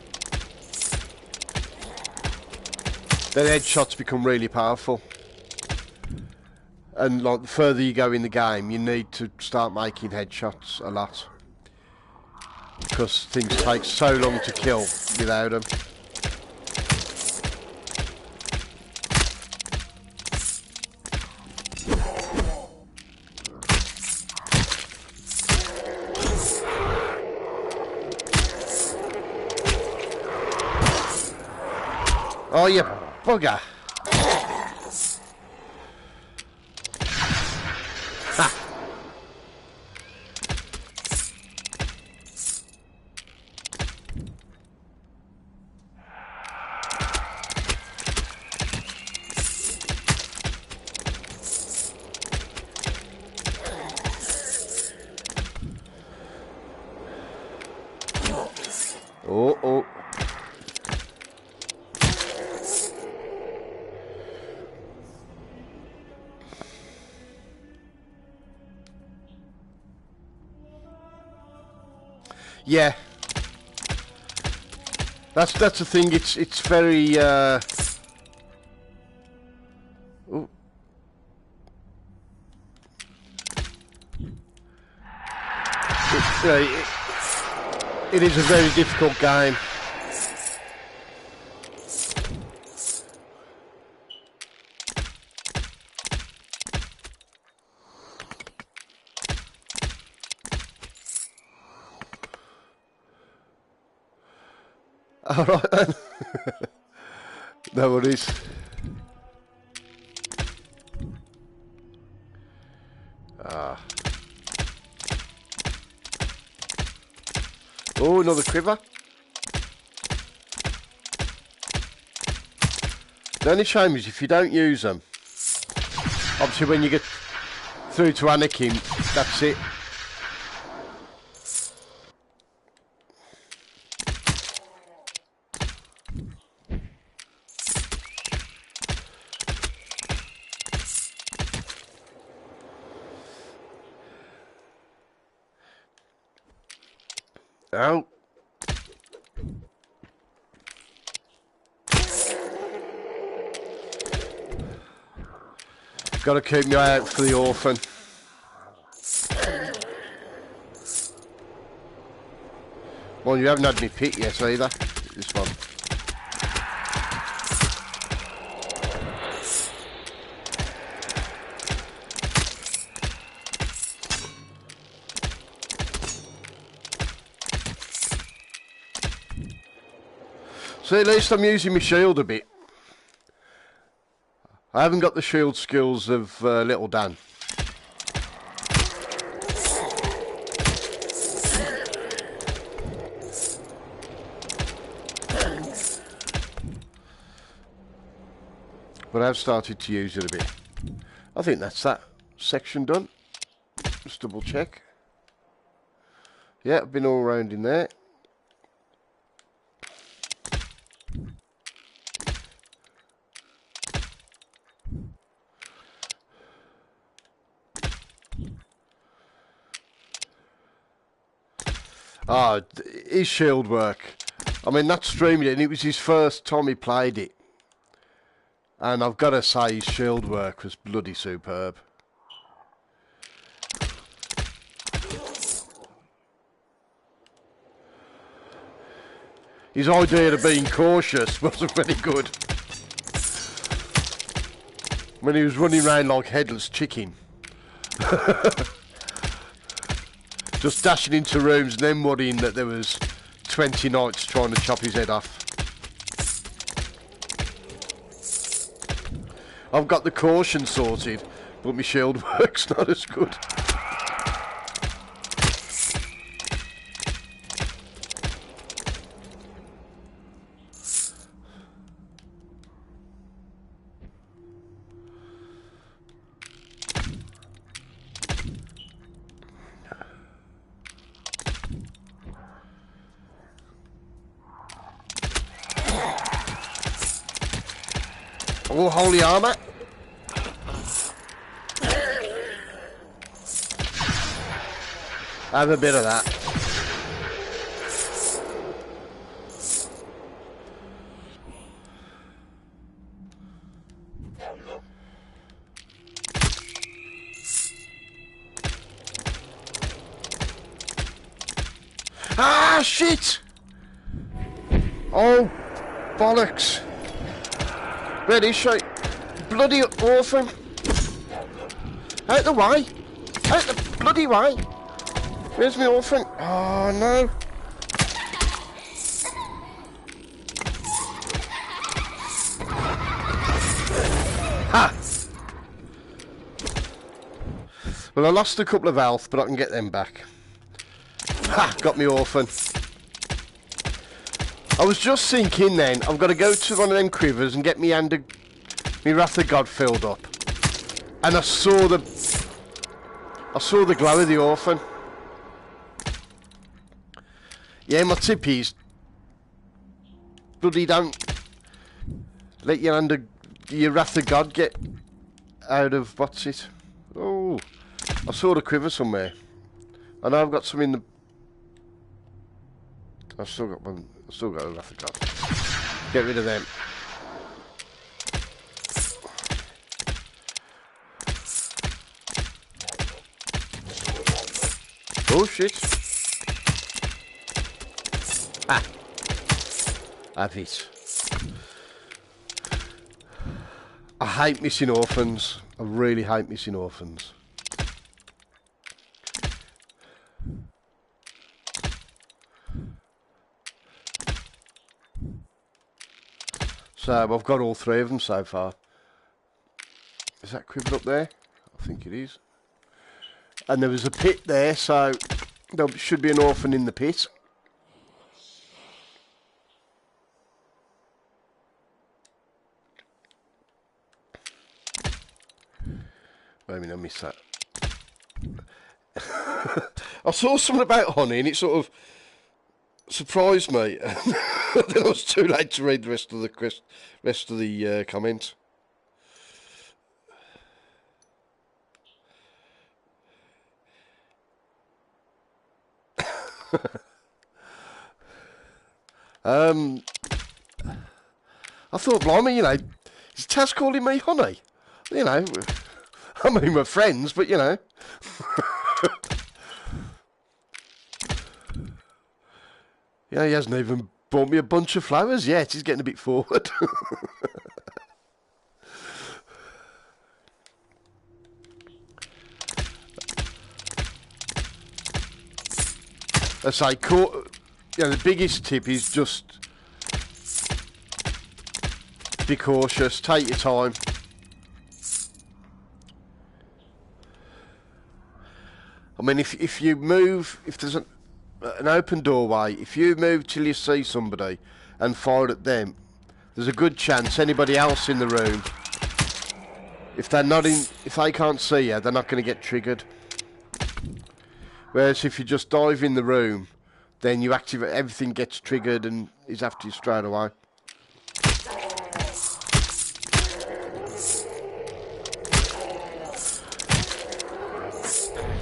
then headshots become really powerful. And like the further you go in the game, you need to start making headshots a lot. Because things take so long to kill without them. Oh, you bugger. Ha. Oh, oh. Yeah. That's the thing, it's very ooh. It is a very difficult game. Alright then. No worries. Ah. Oh, another quiver. The only shame is if you don't use them, obviously when you get through to Anakin, that's it. Out. Got to keep your eye out for the orphan. Well, you haven't had any pit yet either. This one. So at least I'm using my shield a bit. I haven't got the shield skills of Little Dan. But I've started to use it a bit. I think that's that section done. Just double check. Yeah, I've been all around in there. Ah, his shield work. I mean, that streamed it, and it was his first time he played it. And I've got to say, his shield work was bloody superb. His idea of being cautious wasn't very good. When he was running around like headless chicken. Just dashing into rooms and then worrying that there was 20 knights trying to chop his head off. I've got the caution sorted, but my shield work's not as good. Oh, holy armour. Have a bit of that. Ah, shit! Oh, bollocks. Ready, shite. Bloody orphan. Out the way. Out the bloody way. Where's my orphan? Oh, no. Ha! Well, I lost a couple of health, but I can get them back. Ha! Got me orphan. I was just thinking then, I've got to go to one of them quivers and get me Wrath of God filled up. And I saw the glow of the orphan. Yeah, my tip is, bloody don't let your wrath of God get out of, what's it? Oh, I saw the quiver somewhere. I know I've got some in the... I've still got one. I've still got a wrath of God. Get rid of them. Oh shit. Ah. Have it. I hate missing orphans. I really hate missing orphans. So I've got all 3 of them so far. Is that quivered up there? I think it is. And there was a pit there, so there should be an orphan in the pit. Wait a minute, I missed that. I saw something about honey and it sort of surprised me. Then I was too late to read the rest of the comments. I thought, blimey, you know, is Taz calling me honey? You know, I mean, we're friends, but you know. Yeah, he hasn't even bought me a bunch of flowers yet. He's getting a bit forward. I say, the biggest tip is just be cautious, take your time. I mean, if you move, if there's an open doorway, if you move till you see somebody and fire at them, there's a good chance anybody else in the room, if they can't see you, they're not going to get triggered. Whereas if you just dive in the room, then you activate, everything gets triggered and is after you straight away.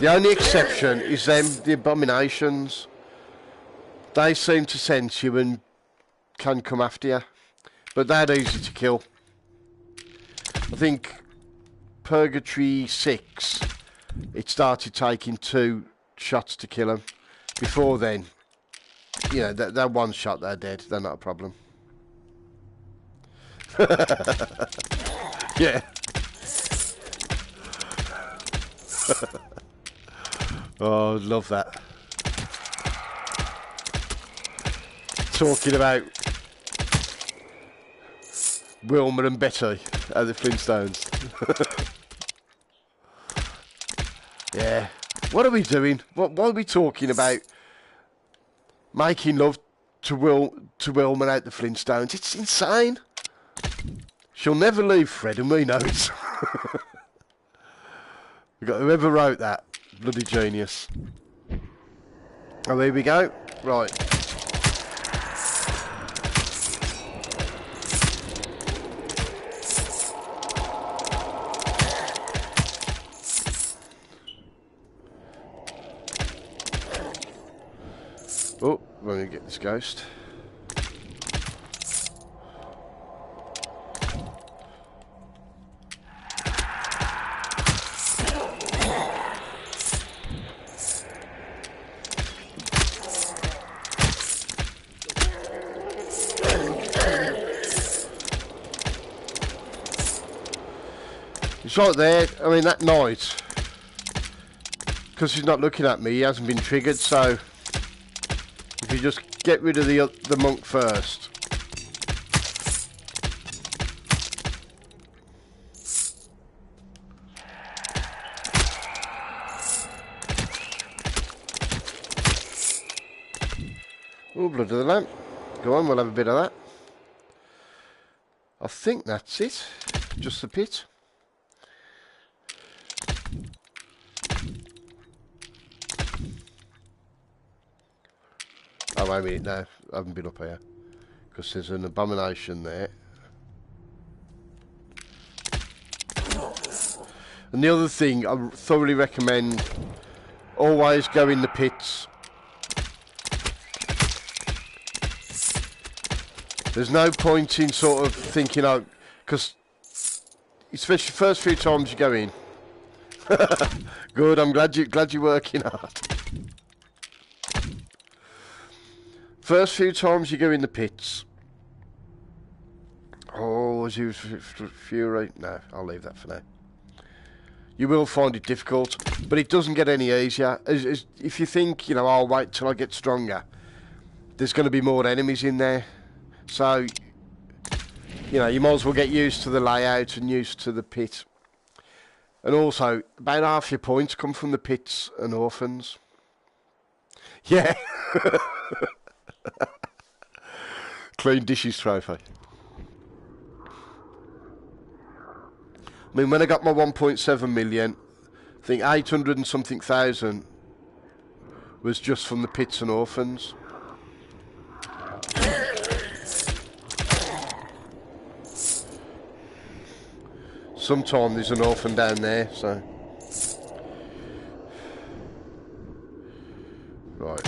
The only exception is the abominations. They seem to sense you and can come after you, but they're easy to kill. I think Purgatory 6, it started taking 2 shots to kill them. Before then, you know, they're one shot, they're dead. They're not a problem. Yeah. Oh, love that. Talking about Wilma and Betty at the Flintstones. Yeah. What are we doing? What are we talking about? Making love to Wilma out the Flintstones. It's insane. She'll never leave Fred, and we know it. We got whoever wrote that. Bloody genius. Oh, here we go. Right. Oh, we're going to get this ghost. It's right there. I mean, that night, because he's not looking at me, he hasn't been triggered, so if you just get rid of the monk first. Oh, blood of the lamp. Go on, we'll have a bit of that. I think that's it. Just the pit. Oh, wait a minute, no. I haven't been up here. Because there's an abomination there. And the other thing, I thoroughly recommend, always go in the pits. There's no point in sort of thinking, oh, because especially the first few times you go in. Good, I'm glad you're working hard. First few times you go in the pits. Oh, as you fury. No, I'll leave that for now. You will find it difficult, but it doesn't get any easier. If you think, you know, I'll wait till I get stronger, there's going to be more enemies in there. So, you know, you might as well get used to the layout and used to the pit. And also, about half your points come from the pits and orphans. Yeah. Clean dishes trophy. I mean, when I got my 1.7 million, I think 800 and something thousand was just from the pits and orphans. Sometimes there's an orphan down there, so... Right.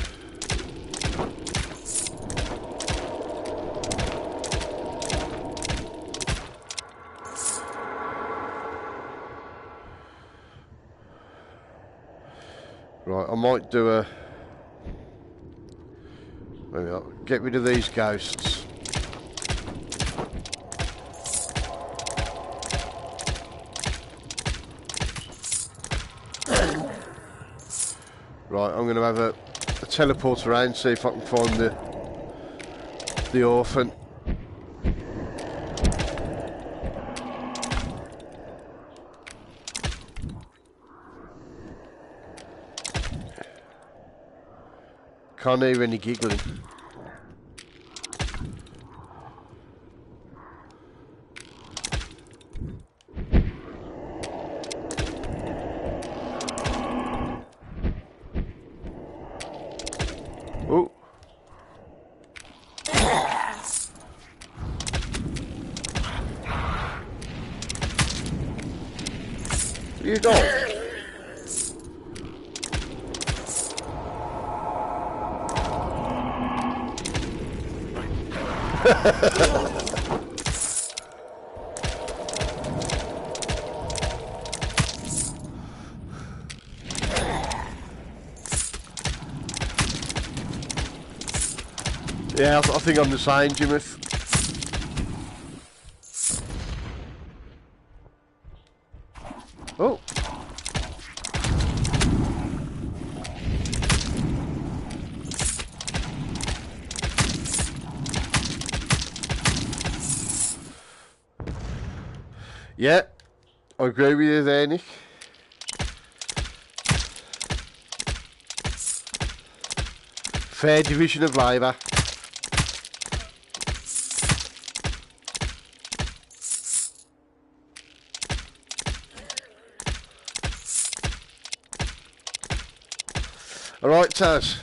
Right, I might do a... Maybe I'll get rid of these ghosts. Right, I'm going to have a teleport around, see if I can find the orphan. Can't hear any giggling. Oh. You don't. Yeah, I think I'm the same, Jimmy. Oh. Yeah, I agree with you there, Nick. Fair division of labour. All right, Taz.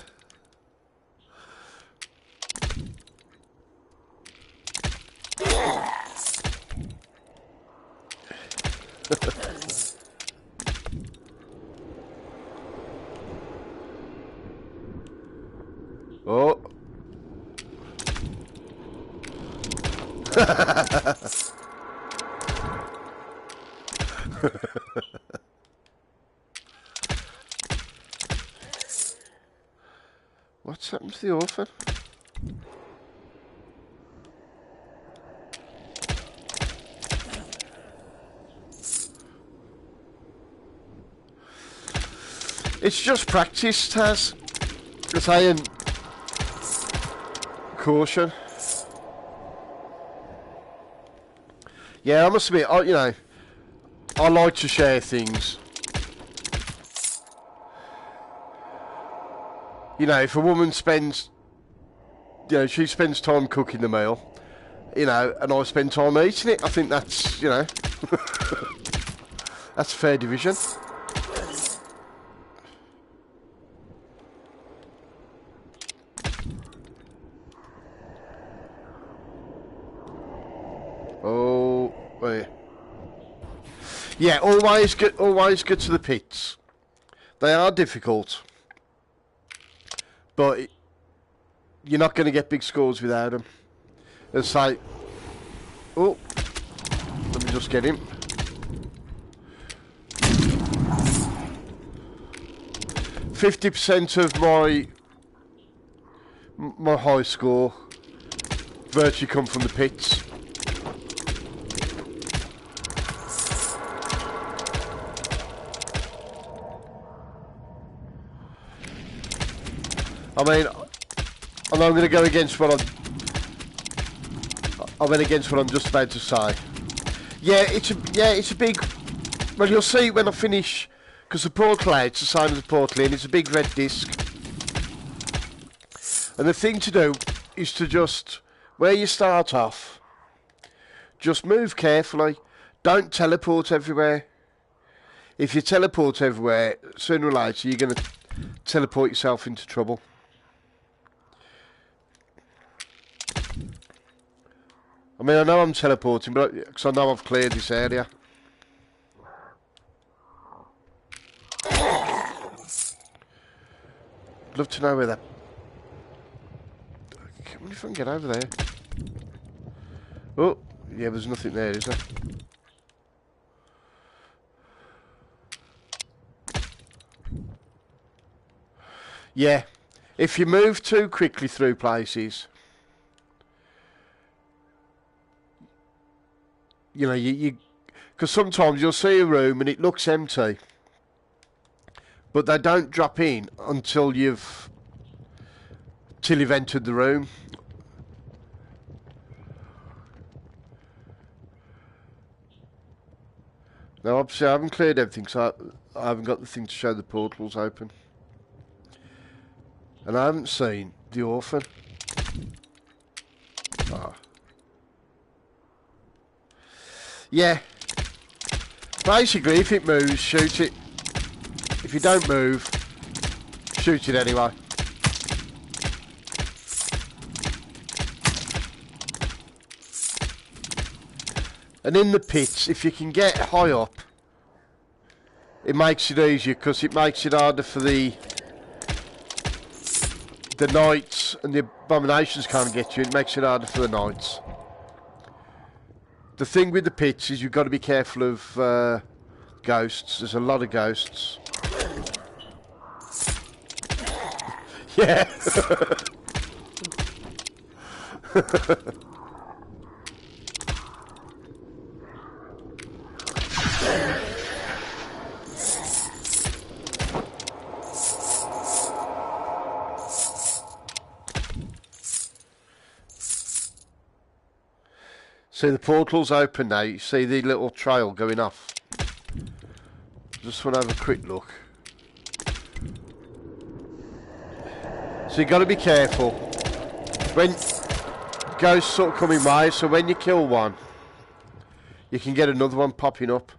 Oh. What's happened to the orphan? It's just practice, Taz. Just saying caution. Yeah, I must admit, you know, I like to share things. You know, if a woman spends, you know, she spends time cooking the meal, you know, and I spend time eating it, I think that's, you know, that's fair division. Oh, wait. Yeah, always get to the pits. They are difficult, but you're not going to get big scores without them. It's like, oh, let me just get him. %50 of my high score virtually come from the pits. I mean, I'm going to go against what I went against what I'm just about to say. Yeah, it's a big. Well, you'll see when I finish, because the portal out's the same as the portal in. It's a big red disc, and the thing to do is to just where you start off, just move carefully. Don't teleport everywhere. If you teleport everywhere, sooner or later you're going to teleport yourself into trouble. I mean, I know I'm teleporting, but because I know I've cleared this area. I'd love to know where that... I wonder if I can get over there. Oh, yeah, there's nothing there, is there? Yeah, if you move too quickly through places... You know, because sometimes you'll see a room and it looks empty, but they don't drop in until you've entered the room. Now, obviously, I haven't cleared everything, so I haven't got the thing to show the portals open, and I haven't seen the orphan. Ah. Yeah, basically if it moves, shoot it. If you don't move, shoot it anyway. And in the pits, if you can get high up, it makes it easier, because it makes it harder for the knights, and the abominations can't get you. It makes it harder for the knights. The thing with the pits is you've got to be careful of ghosts. There's a lot of ghosts. Yeah. See, the portal's open now. You see the little trail going off. Just want to have a quick look. So you got to be careful when ghosts sort of coming by. So when you kill one, you can get another one popping up,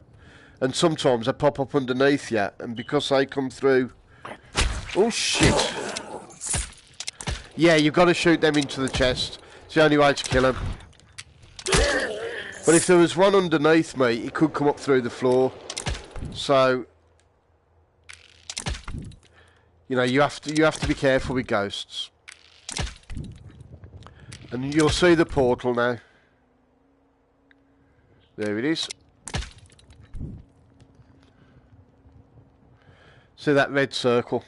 and sometimes they pop up underneath you. And because they come through, oh shit! Yeah, you've got to shoot them into the chest. It's the only way to kill them. But if there was one underneath me, it could come up through the floor. So, you know, you have to be careful with ghosts. And you'll see the portal now. There it is. See that red circle?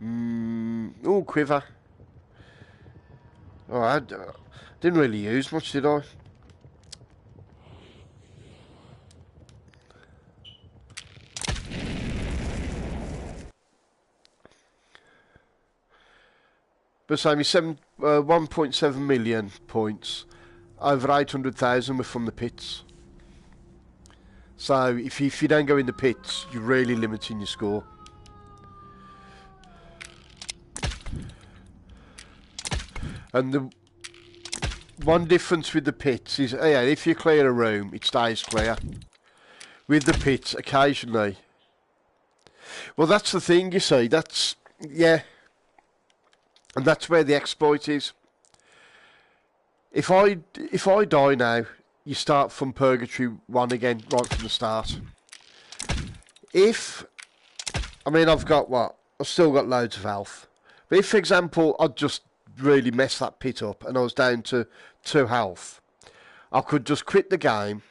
Oh, quiver. Oh, I didn't really use much, did I? But so 1.7 million points, over 800,000 were from the pits. So if you don't go in the pits, you're really limiting your score. And the one difference with the pits is, yeah, if you clear a room, it stays clear. With the pits, occasionally. Well, that's the thing, you see. That's, yeah. And that's where the exploit is. If I die now, you start from Purgatory 1 again, right from the start. I mean, I've still got loads of health. But if, for example, I'd just really messed that pit up and I was down to 2 health, I could just quit the game.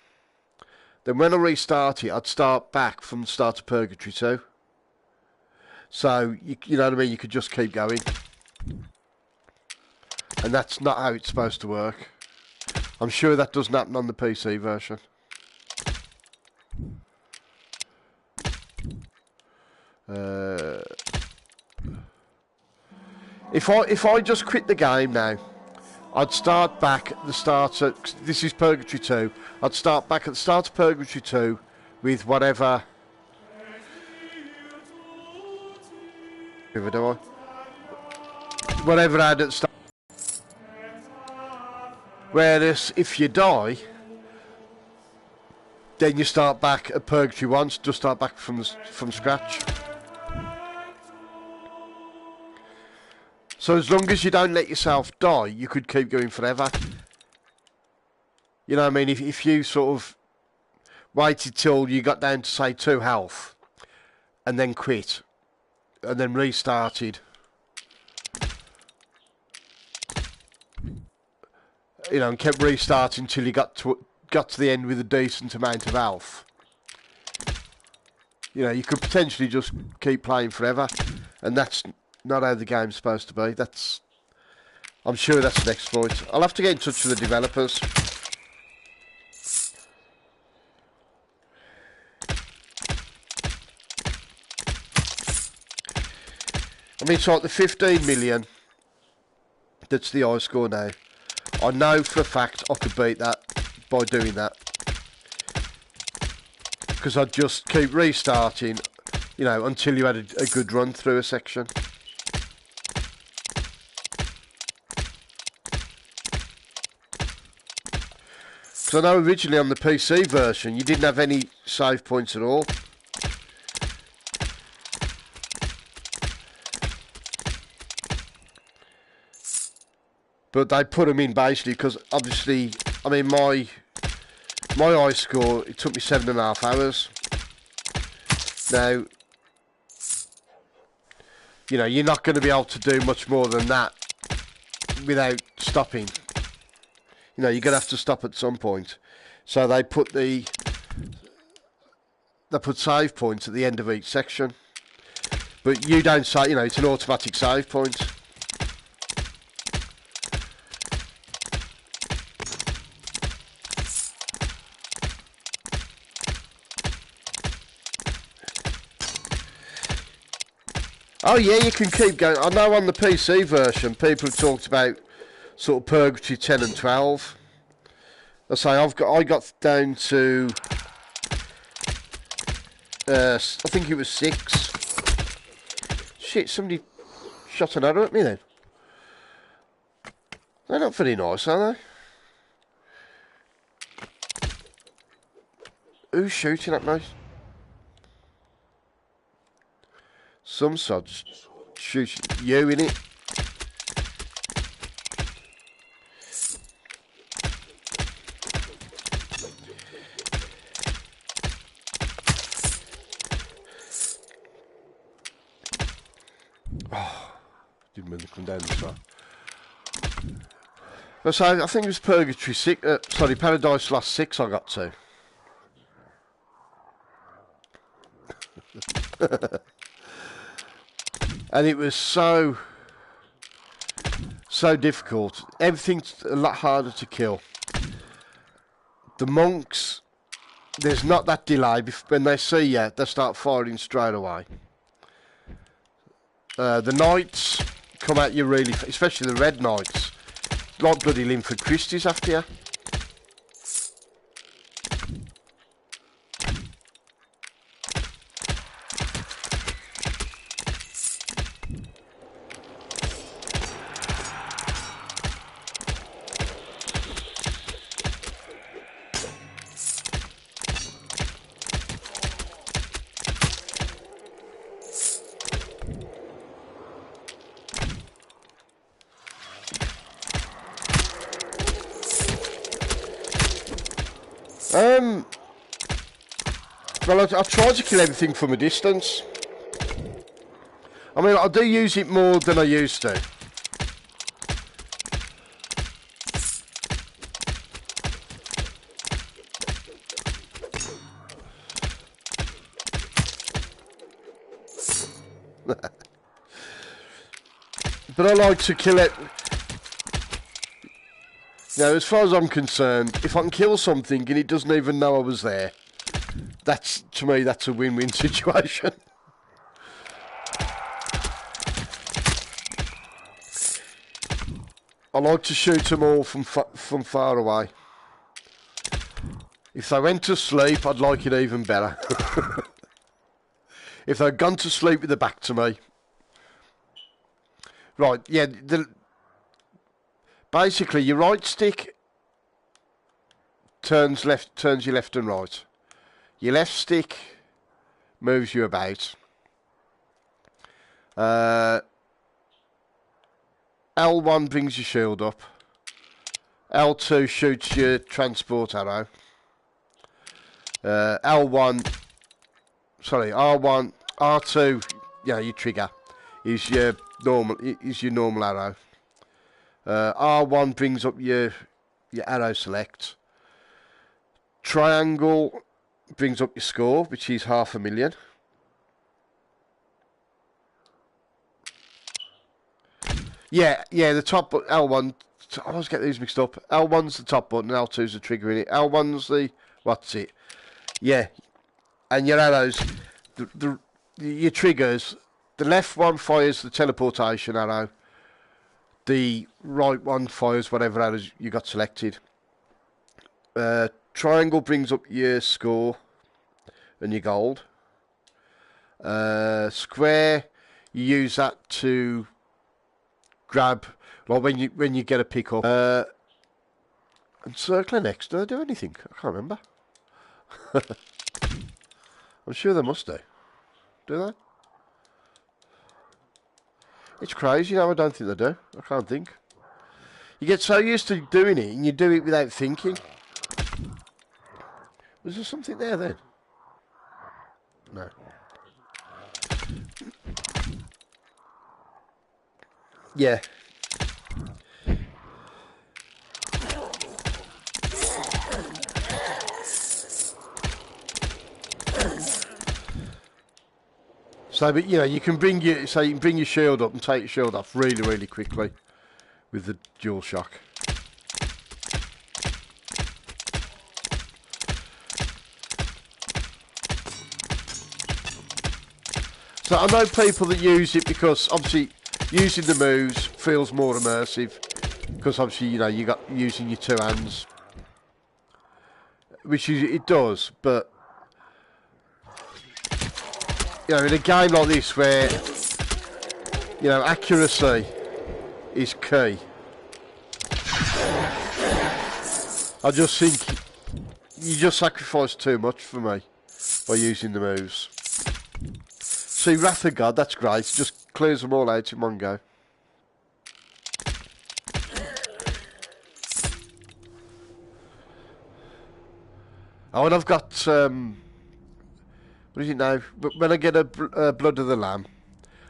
Then when I restart it, I'd start back from the start of Purgatory 2. So, you know what I mean? You could just keep going. And that's not how it's supposed to work. I'm sure that doesn't happen on the PC version. If I just quit the game now, I'd start back at the start of... This is Purgatory 2. I'd start back at the start of Purgatory 2 with whatever... Whatever I had at the start. Whereas if you die, then you start back at Purgatory 1, so just start back from scratch. So as long as you don't let yourself die, you could keep going forever. You know what I mean? If you sort of waited till you got down to, say, 2 health, and then quit, and then restarted, you know, and kept restarting until you got to the end with a decent amount of health. You know, you could potentially just keep playing forever, and that's not how the game's supposed to be. I'm sure that's an exploit. I'll have to get in touch with the developers. I mean, it's like the 15 million, that's the high score now. I know for a fact I could beat that by doing that. Because I'd just keep restarting, you know, until you had a good run through a section. Because I know originally on the PC version you didn't have any save points at all. But they put them in basically because obviously, I mean, my high score, it took me 7.5 hours. Now, you know, you're not going to be able to do much more than that without stopping. You know, you're going to have to stop at some point. So they put save points at the end of each section. But you don't say, you know, it's an automatic save point. Oh yeah, you can keep going. I know on the PC version, people have talked about sort of Purgatory 10 and 12. I say I got down to I think it was 6. Shit, somebody shot an arrow at me then. They're not very nice, are they? Who's shooting at me? Some sods shooting you in it. Oh, didn't mean to come down this far. So I think it was Purgatory 6. Sorry, Paradise Lost 6. I got to. And it was so difficult. Everything's a lot harder to kill. The monks, there's not that delay. When they see you, they start firing straight away. The knights come at you really, especially the red knights, like bloody Linford Christie's after you. Well, I try to kill everything from a distance. I mean, I do use it more than I used to. But I like to kill it. Now, as far as I'm concerned, if I can kill something and it doesn't even know I was there, that's, to me, that's a win-win situation. I like to shoot them all from far away. If they went to sleep, I'd like it even better. If they'd gone to sleep with their back to me. Right, yeah, basically your right stick turns you left and right. Your left stick moves you about. L1 brings your shield up. L2 shoots your transport arrow. R1, R2, yeah, your trigger is your normal arrow. R1 brings up your arrow select. Triangle brings up your score, which is 500,000. Yeah, the top L1. I always get these mixed up. L1's the top button, L2's the trigger in it. L1's the what's it? Yeah, and your arrows, your triggers. The left one fires the teleportation arrow. The right one fires whatever arrows you got selected. Triangle brings up your score and your gold. Square, you use that to grab, like when you get a pick up. And circle next, do they do anything? I can't remember. I'm sure they must do. Do they? It's crazy, I don't think they do. I can't think. You get so used to doing it, and you do it without thinking. Was there something there then? No. Yeah. So, but you know, you can bring your shield up and take your shield off really, really quickly with the dual shock. So I know people that use it because obviously using the moves feels more immersive because obviously you got using your two hands, which it does, but. In a game like this where, accuracy is key, I just think you just sacrifice too much for me by using the moves. See, Wrath of God, that's great, it just clears them all out in one go. Oh, and I've got, what is it now? When I get a Blood of the Lamb,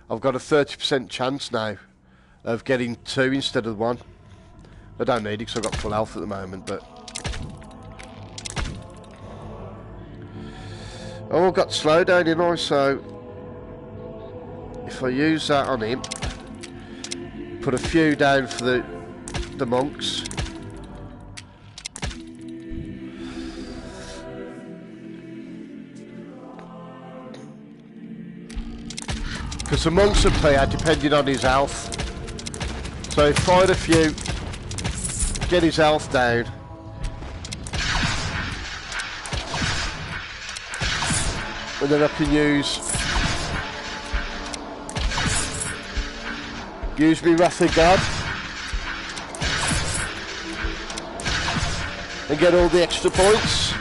I've got a 30% chance now of getting 2 instead of 1. I don't need it because I've got full health at the moment, but... Oh, I've got slowdown, you know, so... If I use that on him, put a few down for the monks... Because the monks appear depending on his health. So find a few, get his health down. And then I can use me Wrath of God. And get all the extra points.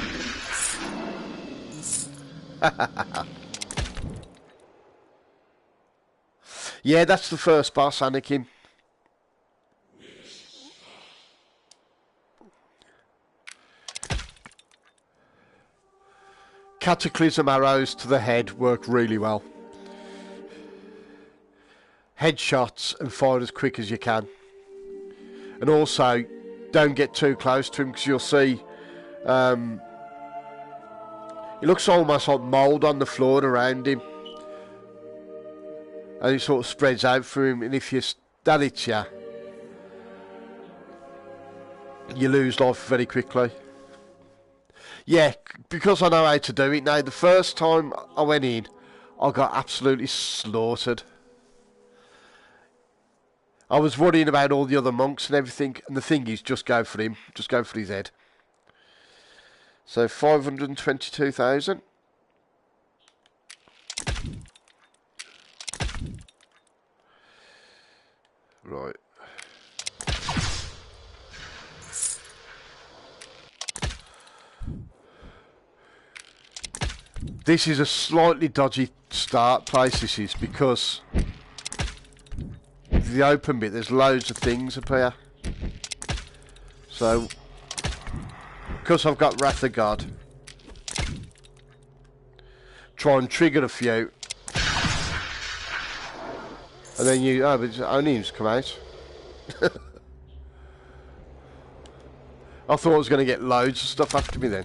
Yeah, that's the first boss, Anakin. Cataclysm arrows to the head work really well. Headshots and fire as quick as you can. And also, don't get too close to him because you'll see it looks almost like mould on the floor around him. And it sort of spreads out for him, and if that hits you, you lose life very quickly. Yeah, because I know how to do it now. The first time I went in, I got absolutely slaughtered. I was worrying about all the other monks and everything, and the thing is, just go for him. Just go for his head. So 522,000. Right. This is a slightly dodgy start place, this is, because the open bit, there's loads of things up here. So, because I've got Wrath of God, try and trigger a few. And then you, oh, but it's only just come out. I thought I was going to get loads of stuff after me then.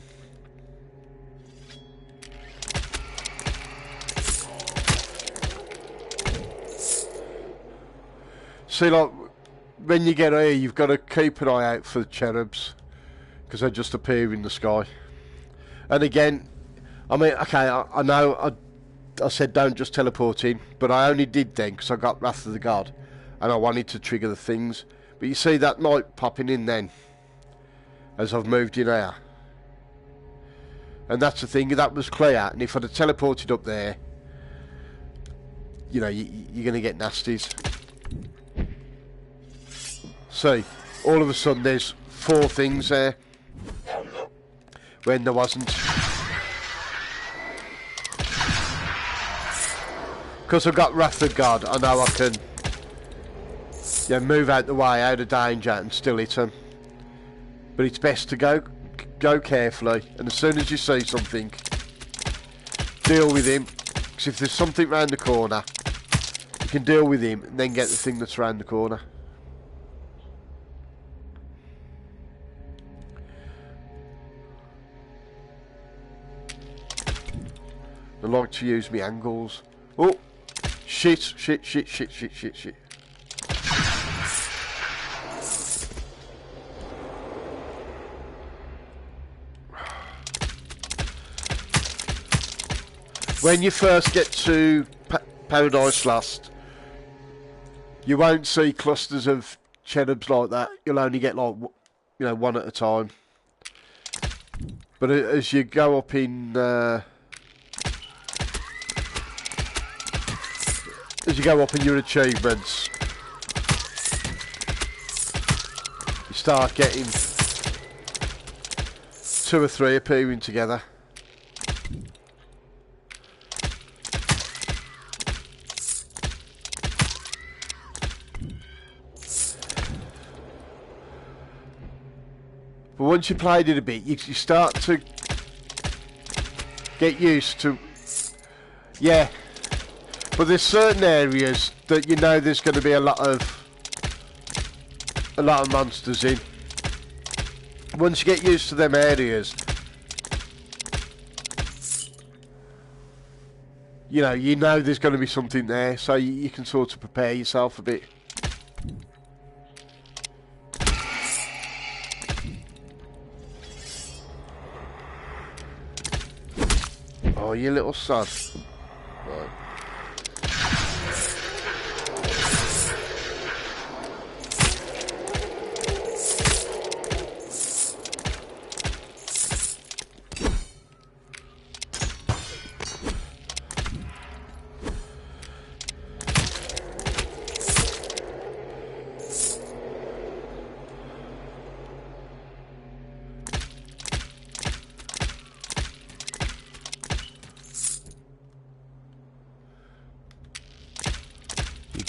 See, like, when you get here, you've got to keep an eye out for the cherubs, because they just appear in the sky. And again, I mean, okay, I know I said don't just teleport in, but I only did then because I got Wrath of the God, and I wanted to trigger the things. But you see that light popping in then, as I've moved in here. And that's the thing, that was clear, and if I'd have teleported up there, you know, you're going to get nasties. See, all of a sudden there's 4 things there, when there wasn't. Because I've got Wrath of God, I know I can, yeah, move out the way, out of danger, and still hit them. But it's best to go carefully, and as soon as you see something, deal with him. Because if there's something round the corner, you can deal with him, and then get the thing that's round the corner. I like to use my angles. Oh! Shit. When you first get to Paradise Lost, you won't see clusters of cherubs like that. You'll only get, like, you know, one at a time. But as you go up in your achievements, you start getting 2 or 3 appearing together. But once you played it a bit, you start to get used to, yeah. But there's certain areas that you know there's going to be a lot of monsters in. Once you get used to them areas, you know there's going to be something there, so you can sort of prepare yourself a bit. Oh, you little sod. Right.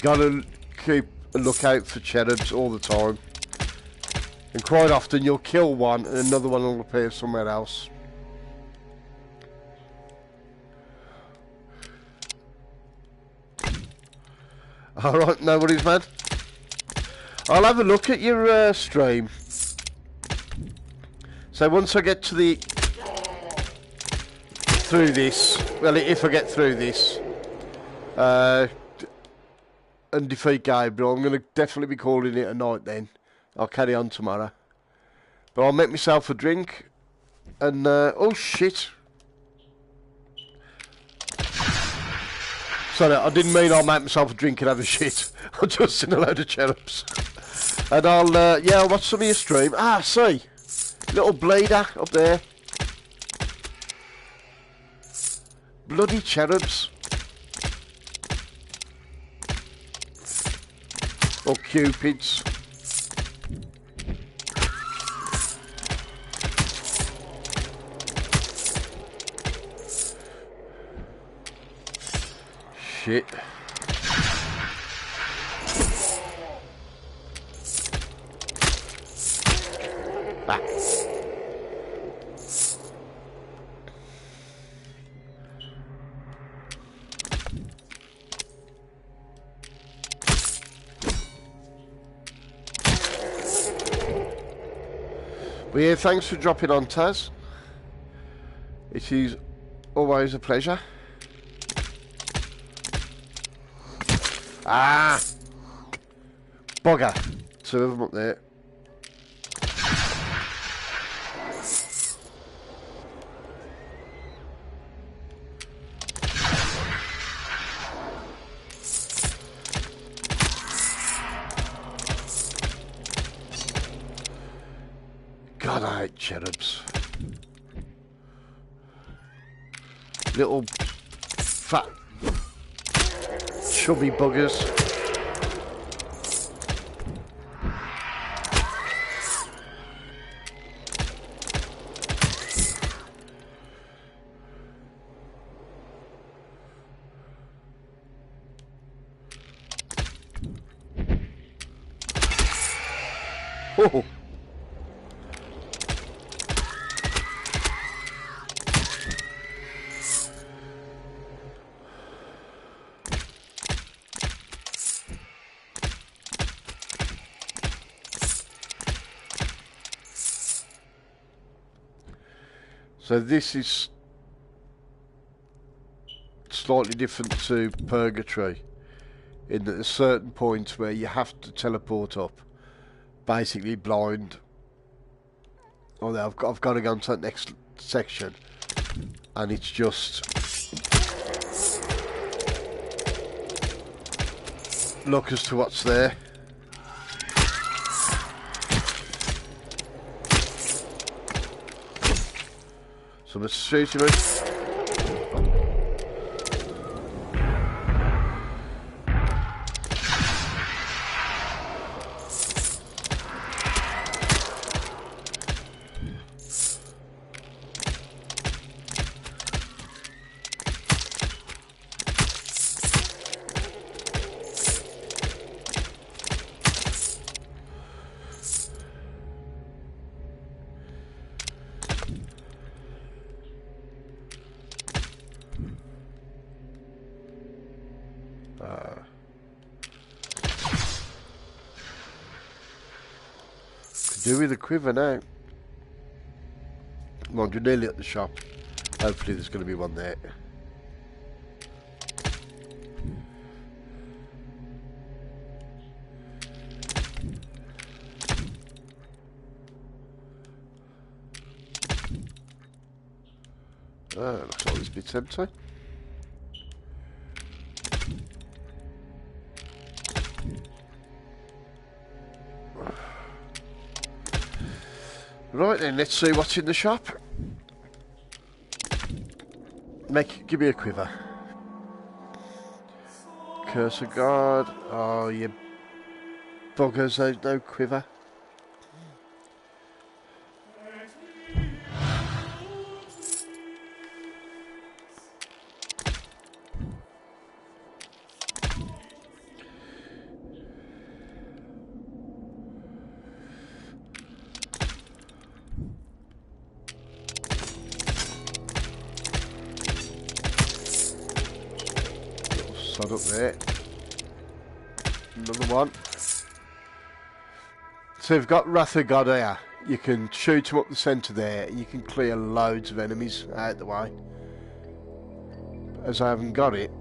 Gotta keep a lookout for cherubs all the time, and quite often you'll kill one and another one will appear somewhere else. Alright, no worries, man. I'll have a look at your stream. So once I get to the... through this, well, if I get through this, and defeat Gabriel, I'm going to definitely be calling it a night then. I'll carry on tomorrow. But I'll make myself a drink, and, oh shit. Sorry, I didn't mean I'll make myself a drink and have a shit. I've just seen a load of cherubs. And I'll watch some of your stream. Ah, see. Little bleeder up there. Bloody cherubs. Or cupids. Shit. Back. Well, yeah, thanks for dropping on, Taz. It is always a pleasure. Ah! Bugger. Two of them up there. God, I hate cherubs. Little fat chubby buggers. Oh. So this is slightly different to Purgatory in that there's certain points where you have to teleport up, basically blind. Oh, I've got to go on to that next section, and it's just look as to what's there. Someone's shooting me. Do with the quiver now. Come on, you're nearly at the shop. Hopefully there's going to be one there. Oh, looks like this bit's empty. Right then, let's see what's in the shop. Give me a quiver. Curse of God. Oh, you buggers, there's no quiver. Up there. Another one. So you've got Wrath of God here. You can shoot him up the centre there. You can clear loads of enemies out the way. As I haven't got it,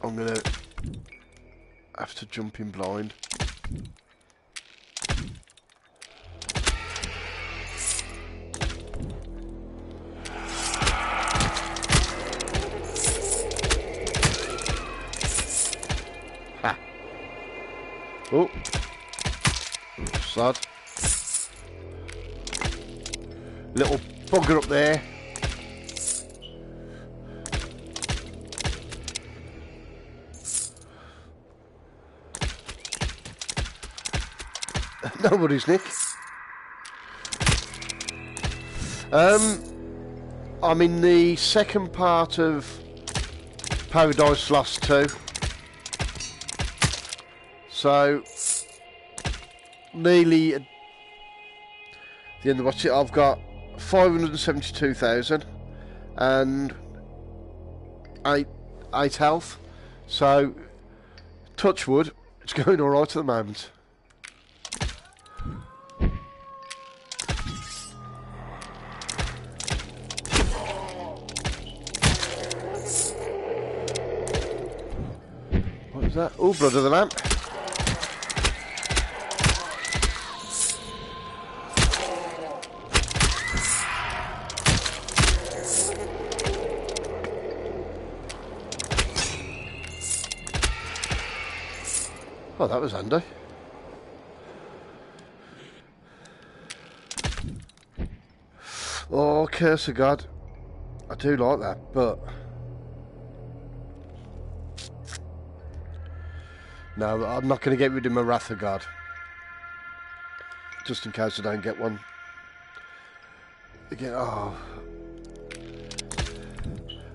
I'm going to have to jump in blind. Ha! Oh! Sod. Little bugger up there. Nobody's Nick. I'm in the second part of Paradise Lost 2. So nearly at the end of what's it? I've got 572,000 and 8 health. So touch wood, it's going alright at the moment. What is that? Oh, blood of the lamp. Oh, that was handy. Oh, curse of God. I do like that, but... no, I'm not going to get rid of my Wrath of God. Just in case I don't get one. Again, oh.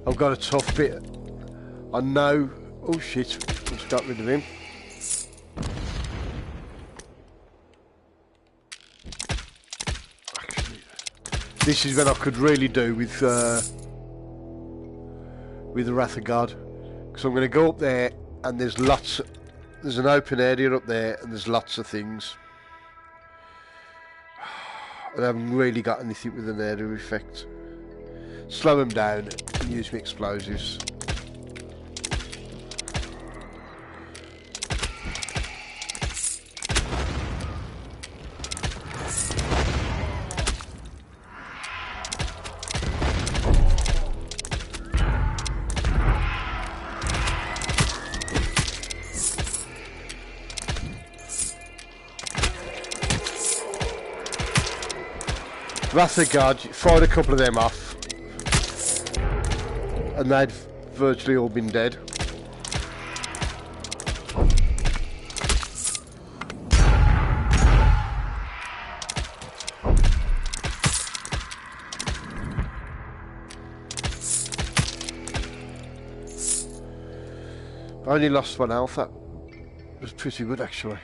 I've got a tough bit. I know... oh shit, just got rid of him. This is when I could really do with the Wrath of God, because I'm going to go up there and there's an open area up there and there's lots of things. And I haven't really got anything with an area effect. Slow them down and use my explosives. Wrath of God, fired a couple of them off and they'd virtually all been dead. I only lost 1 health. That was pretty good actually.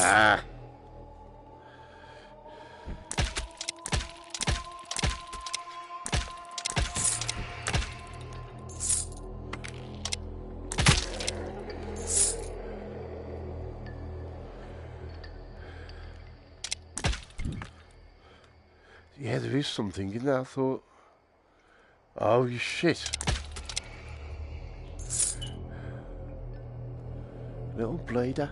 Ah. Yeah, there is something in there, I thought. Oh, you shit. Little blader.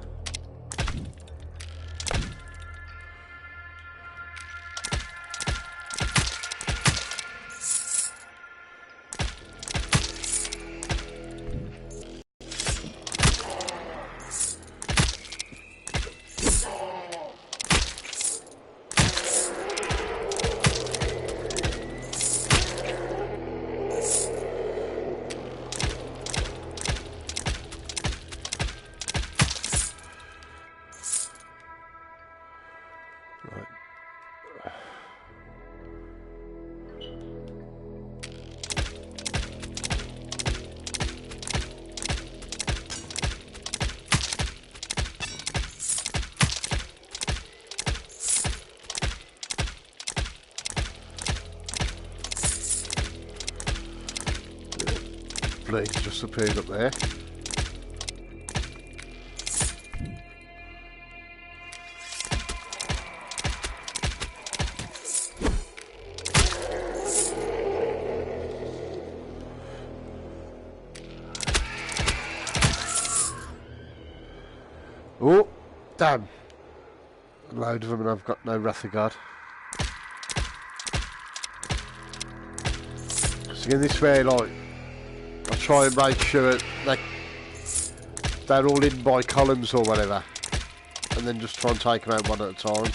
Lovely, it's just appeared up there. Oh, damn. A load of them and I've got no Wrath of God. So again, this way, like, I try and make sure they're all in by columns or whatever. And then just try and take them out one at a time.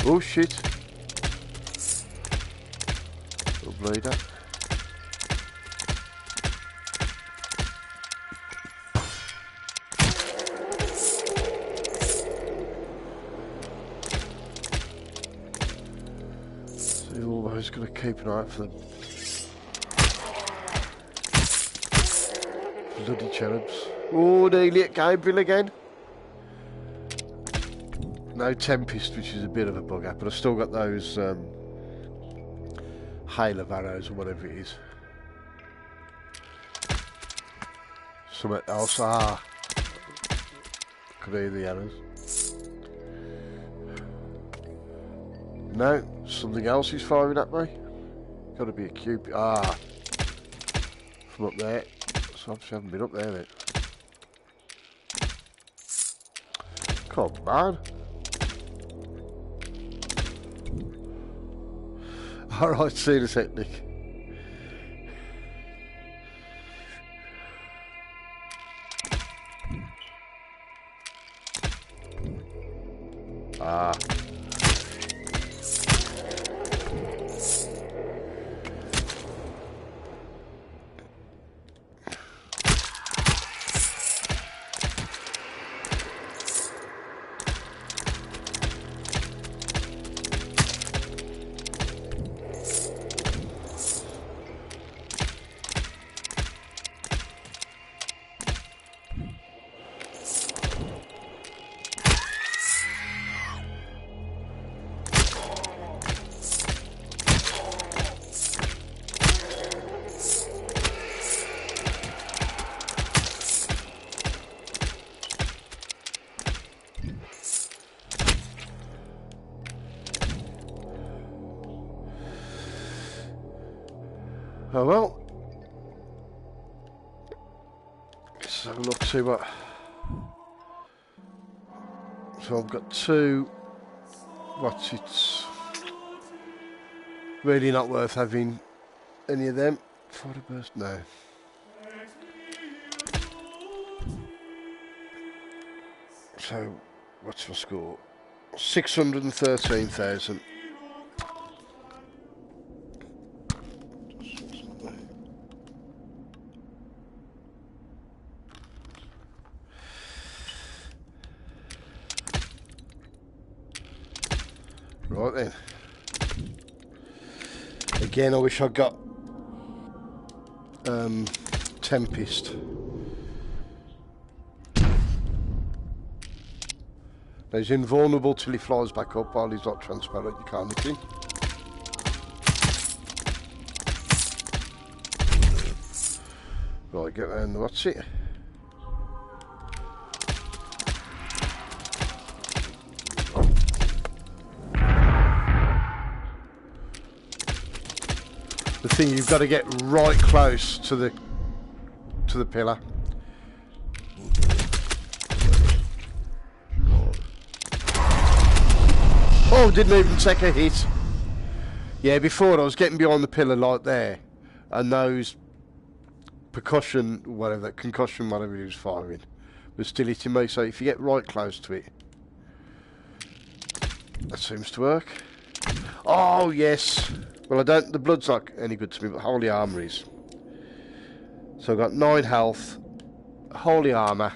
Oh shit. Little bleeder. So you're always going to keep an eye out for them. Bloody cherubs. Oh, nearly at Gabriel again. No Tempest, which is a bit of a bugger, but I've still got those hail of arrows or whatever it is. Something else. Ah, could hear the arrows. No, something else is firing at me. Got to be a cube. Ah, from up there. So obviously I haven't been up there then. Come on. Alright, see the technique. Ah. Oh well. Let's have a look, see what. So I've got two. What, it's really not worth having any of them. Fire burst, no. So what's my score? 613,000. Right then. Again, I wish I'd got Tempest. Now he's invulnerable till he flies back up. While he's not transparent, you can't hit him. Right, get round. What's it? The thing, you've got to get right close to the pillar. Oh, didn't even take a hit. Yeah, before I was getting behind the pillar like there, and those concussion, whatever he was firing, was still hitting me. So if you get right close to it, that seems to work. Oh yes. Well, the blood's not any good to me, but holy armour is. So I've got 9 health, holy armour.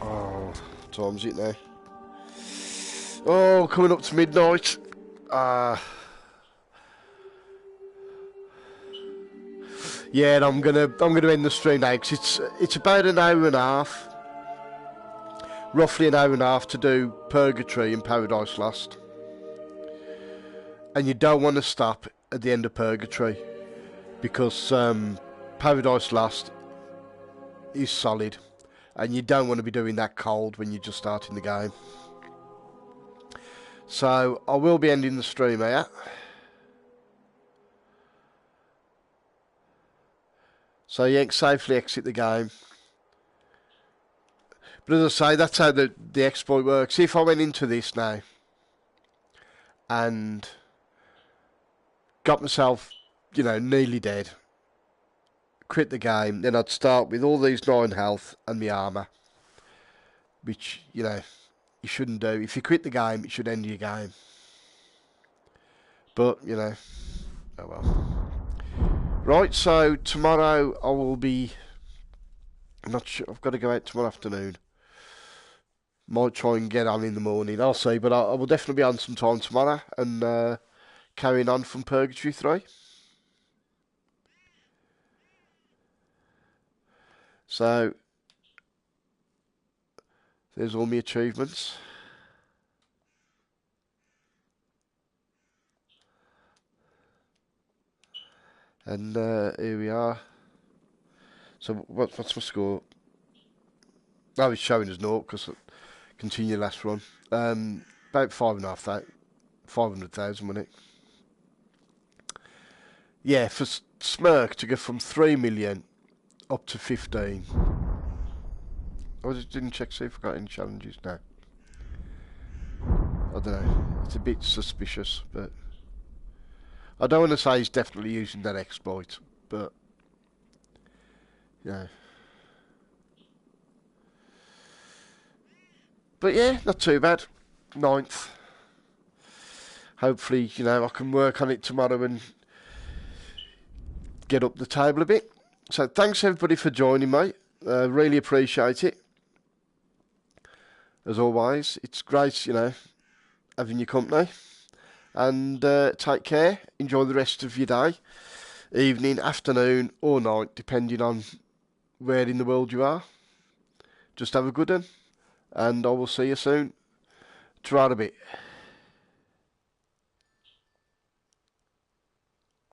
Oh, what time's it now? Oh, coming up to midnight. Yeah, and I'm gonna end the stream now because it's about an hour and a half, roughly an hour and a half to do Purgatory and Paradise Lost, and you don't want to stop at the end of Purgatory because Paradise Lost is solid, and you don't want to be doing that cold when you're just starting the game. So I will be ending the stream here. So you can safely exit the game. But as I say, that's how the exploit works. If I went into this now and got myself, nearly dead, quit the game, then I'd start with all these 9 health and my armour, which, you shouldn't do. If you quit the game, it should end your game. But, oh well. Right, so tomorrow I will be... I'm not sure, I've got to go out tomorrow afternoon. Might try and get on in the morning, I'll see, but I will definitely be on some time tomorrow and carrying on from Purgatory 3. So, there's all my achievements. And here we are. So what's my score? Oh, it's showing as 0 because continue last run. About 500,000, wasn't it? Yeah, for Smirk to go from 3 million up to 15. I just didn't check see if I got any challenges now. I don't know. It's a bit suspicious, but I don't want to say he's definitely using that exploit, but yeah. But yeah, not too bad. 9th. Hopefully, I can work on it tomorrow and get up the table a bit. So thanks everybody for joining me. Really appreciate it. As always, it's great, having your company. And take care. Enjoy the rest of your day, evening, afternoon, or night, depending on where in the world you are. Just have a good one, and I will see you soon. Try a bit.